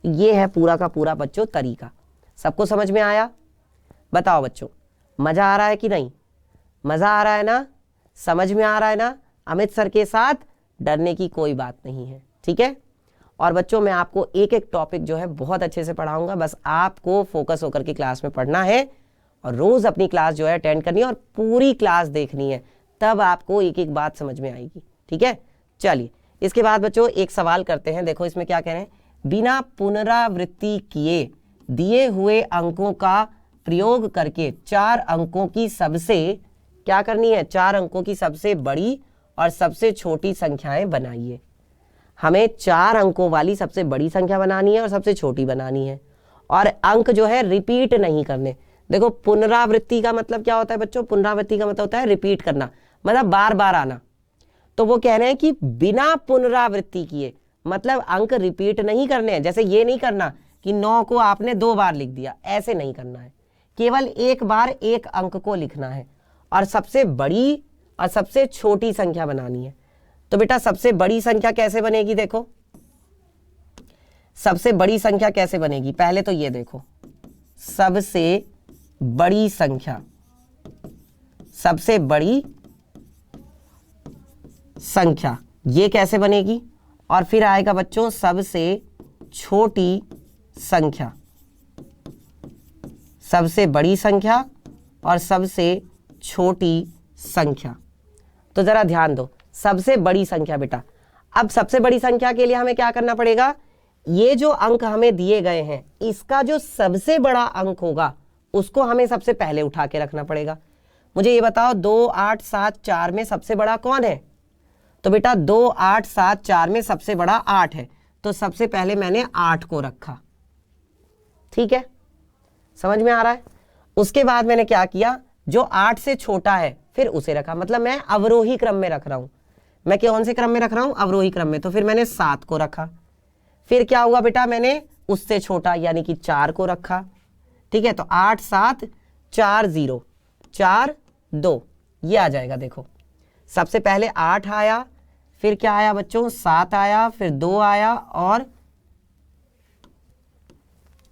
ये है पूरा का पूरा बच्चों तरीका। सबको समझ में आया? बताओ बच्चों, मजा आ रहा है कि नहीं? मजा आ रहा है ना, समझ में आ रहा है ना? अमित सर के साथ डरने की कोई बात नहीं है, ठीक है। और बच्चों मैं आपको एक एक टॉपिक जो है बहुत अच्छे से पढ़ाऊंगा, बस आपको फोकस होकर के क्लास में पढ़ना है और रोज अपनी क्लास जो है अटेंड करनी है और पूरी क्लास देखनी है, तब आपको एक एक बात समझ में आएगी, ठीक है। चलिए इसके बाद बच्चों एक सवाल करते हैं। देखो इसमें क्या कह रहे हैं, बिना पुनरावृत्ति किए दिए हुए अंकों का प्रयोग करके 4 अंकों की सबसे क्या करनी है, 4 अंकों की सबसे बड़ी और सबसे छोटी संख्याएं बनाइए। हमें 4 अंकों वाली सबसे बड़ी संख्या बनानी है और सबसे छोटी बनानी है, और अंक जो है रिपीट नहीं करने। देखो पुनरावृत्ति का मतलब क्या होता है बच्चों, पुनरावृत्ति का मतलब होता है रिपीट करना, मतलब बार बार आना। तो वो कह रहे हैं कि बिना पुनरावृत्ति किए, मतलब अंक रिपीट नहीं करने हैं। जैसे ये नहीं करना कि 9 को आपने 2 बार लिख दिया, ऐसे नहीं करना है, केवल एक बार एक अंक को लिखना है और सबसे बड़ी और सबसे छोटी संख्या बनानी है। तो बेटा सबसे बड़ी संख्या कैसे बनेगी, देखो सबसे बड़ी संख्या कैसे बनेगी, पहले तो ये देखो सबसे बड़ी संख्या, सबसे बड़ी संख्या ये कैसे बनेगी, और फिर आएगा बच्चों सबसे छोटी संख्या, सबसे बड़ी संख्या और सबसे छोटी संख्या। तो जरा ध्यान दो, सबसे बड़ी संख्या बेटा, अब सबसे बड़ी संख्या के लिए हमें क्या करना पड़ेगा, ये जो अंक हमें दिए गए हैं इसका जो सबसे बड़ा अंक होगा उसको हमें सबसे पहले उठा के रखना पड़ेगा। मुझे ये बताओ 2 8 7 4 में सबसे बड़ा कौन है, तो बेटा 2 8 7 4 में सबसे बड़ा 8 है, तो सबसे पहले मैंने 8 को रखा, ठीक है, समझ में आ रहा है। उसके बाद मैंने क्या किया, जो 8 से छोटा है फिर उसे रखा, मतलब मैं अवरोही क्रम में रख रहा हूं। मैं कौन से क्रम में रख रहा हूं, अवरोही क्रम में। तो फिर मैंने 7 को रखा, फिर क्या हुआ बेटा, मैंने उससे छोटा यानी कि 4 को रखा, ठीक है। तो 8 7 4 0 4 2 ये आ जाएगा। देखो सबसे पहले 8 आया, फिर क्या आया बच्चों, 7 आया, फिर 2 आया, और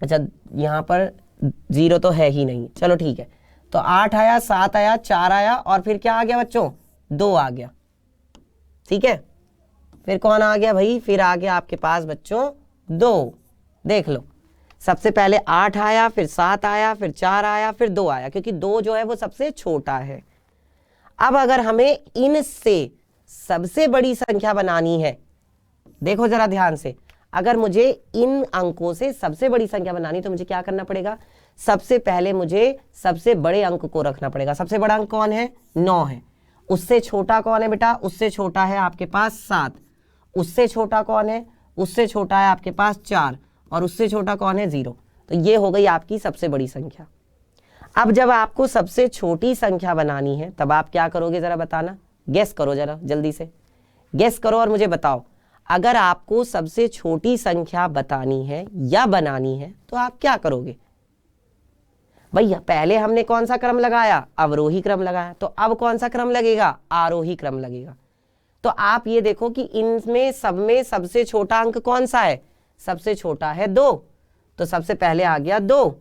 अच्छा यहां पर 0 तो है ही नहीं, चलो ठीक है। तो 8 आया, 7 आया, 4 आया, और फिर क्या आ गया बच्चों, 2 आ गया, ठीक है। फिर कौन आ गया भाई, फिर आ गया आपके पास बच्चों 2। देख लो सबसे पहले 8 आया, फिर 7 आया, फिर 4 आया, फिर 2 आया, क्योंकि 2 जो है वो सबसे छोटा है। अब अगर हमें इनसे सबसे बड़ी संख्या बनानी है, देखो जरा ध्यान से, अगर मुझे इन अंकों से सबसे बड़ी संख्या बनानी तो मुझे क्या करना पड़ेगा, सबसे पहले मुझे सबसे बड़े अंक को रखना पड़ेगा। सबसे बड़ा अंक कौन है, 9 है। उससे छोटा कौन है बेटा, उससे छोटा है आपके पास 7। उससे छोटा कौन है, उससे छोटा है आपके पास 4, और उससे छोटा कौन है, 0। तो ये हो गई आपकी सबसे बड़ी संख्या। अब जब आपको सबसे छोटी संख्या बनानी है तब आप क्या करोगे, जरा बताना, गेस करो जरा जल्दी से, गेस करो और मुझे बताओ। अगर आपको सबसे छोटी संख्या बतानी है या बनानी है तो आप क्या करोगे। भैया पहले हमने कौन सा क्रम लगाया, अवरोही क्रम लगाया, तो अब कौन सा क्रम लगेगा, आरोही क्रम लगेगा। तो आप ये देखो कि इनमें सब में सबसे छोटा अंक कौन सा है, सबसे छोटा है 2, तो सबसे पहले आ गया 2।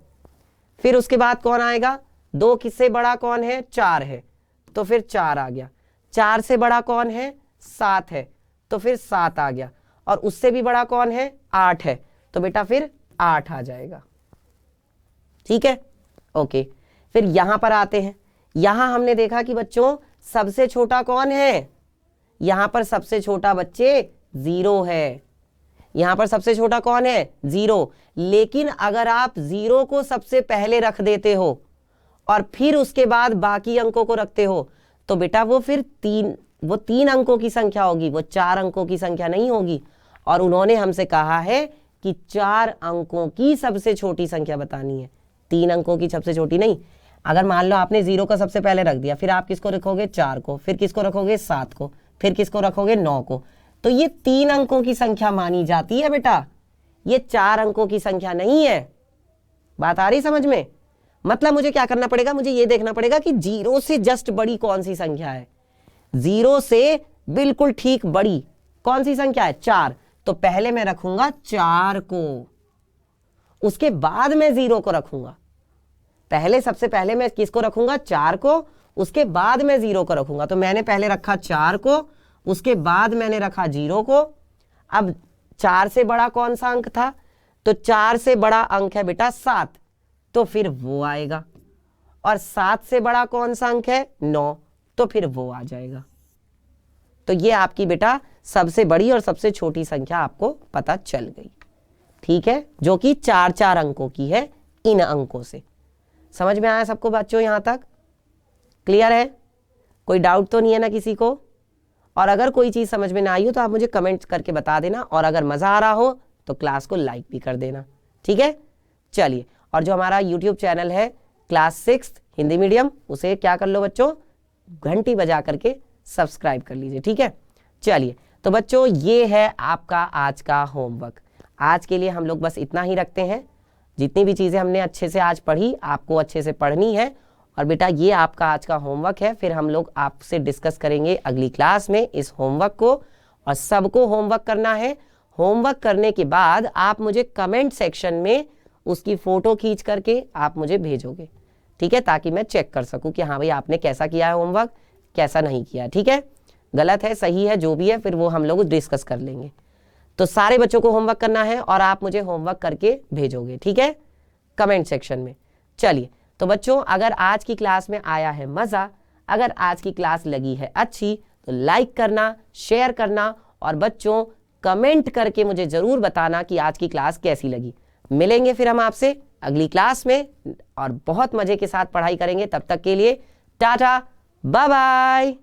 फिर उसके बाद कौन आएगा, 2 किससे बड़ा कौन है, 4 है, तो फिर 4 आ गया। 4 से बड़ा कौन है, 7 है, तो फिर 7 आ गया। और उससे भी बड़ा कौन है, 8 है, तो बेटा फिर 8 आ जाएगा। ठीक है, ओके। फिर यहां पर आते हैं। यहां हमने देखा कि बच्चों सबसे छोटा कौन है, यहां पर सबसे छोटा बच्चे 0 है। यहां पर सबसे छोटा कौन है, 0। लेकिन अगर आप 0 को सबसे पहले रख देते हो और फिर उसके बाद बाकी अंकों को रखते हो, तो बेटा वो फिर 3 अंकों की संख्या होगी, वो 4 अंकों की संख्या नहीं होगी। और उन्होंने हमसे कहा है कि 4 अंकों की सबसे छोटी संख्या बतानी है, 3 अंकों की सबसे छोटी नहीं। अगर मान लो आपने 0 को सबसे पहले रख दिया, फिर आप किसको रखोगे, 4 को, फिर किसको रखोगे, 7 को, फिर किसको रखोगे, 9 को, तो ये 3 अंकों की संख्या मानी जाती है बेटा, ये 4 अंकों की संख्या नहीं है। बात आ रही समझ में? मतलब मुझे क्या करना पड़ेगा, मुझे ये देखना पड़ेगा कि 0 से जस्ट बड़ी कौन सी संख्या है, 0 से बिल्कुल ठीक बड़ी कौन सी संख्या है, 4। तो पहले मैं रखूंगा 4 को, उसके बाद मैं 0 को रखूंगा। पहले सबसे पहले मैं किसको रखूंगा, 4 को, उसके बाद मैं 0 को रखूंगा। तो मैंने पहले रखा 4 को, उसके बाद मैंने रखा 0 को। अब 4 से बड़ा कौन सा अंक था, तो 4 से बड़ा अंक है बेटा 7, तो फिर वो आएगा। और 7 से बड़ा कौन सा अंक है, 9, तो फिर वो आ जाएगा। तो ये आपकी बेटा सबसे बड़ी और सबसे छोटी संख्या आपको पता चल गई। ठीक है, जो कि 4-4 अंकों की है इन अंकों से। समझ में आया सबको बच्चों, यहां तक क्लियर है? कोई डाउट तो नहीं है ना किसी को? और अगर कोई चीज समझ में ना आई हो तो आप मुझे कमेंट करके बता देना, और अगर मजा आ रहा हो तो क्लास को लाइक भी कर देना। ठीक है, चलिए। और जो हमारा यूट्यूब चैनल है क्लास 6 हिंदी मीडियम, उसे क्या कर लो बच्चों, घंटी बजा करके सब्सक्राइब कर लीजिए। ठीक है, चलिए। तो बच्चों ये है आपका आज का होमवर्क। आज के लिए हम लोग बस इतना ही रखते हैं। जितनी भी चीजें हमने अच्छे से आज पढ़ी, आपको अच्छे से पढ़नी है। और बेटा ये आपका आज का होमवर्क है, फिर हम लोग आपसे डिस्कस करेंगे अगली क्लास में इस होमवर्क को। और सबको होमवर्क करना है। होमवर्क करने के बाद आप मुझे कमेंट सेक्शन में उसकी फोटो खींच करके आप मुझे भेजोगे। ठीक है, ताकि मैं चेक कर सकूं कि हाँ भाई आपने कैसा किया है होमवर्क, कैसा नहीं किया। ठीक है, गलत है सही है जो भी है फिर वो हम लोग डिस्कस कर लेंगे। तो सारे बच्चों को होमवर्क करना है और आप मुझे होमवर्क करके भेजोगे। ठीक है, कमेंट सेक्शन में। चलिए, तो बच्चों अगर आज की क्लास में आया है मजा, अगर आज की क्लास लगी है अच्छी, तो लाइक करना, शेयर करना, और बच्चों कमेंट करके मुझे जरूर बताना कि आज की क्लास कैसी लगी। मिलेंगे फिर हम आपसे अगली क्लास में और बहुत मजे के साथ पढ़ाई करेंगे। तब तक के लिए टाटा, बाय बाय।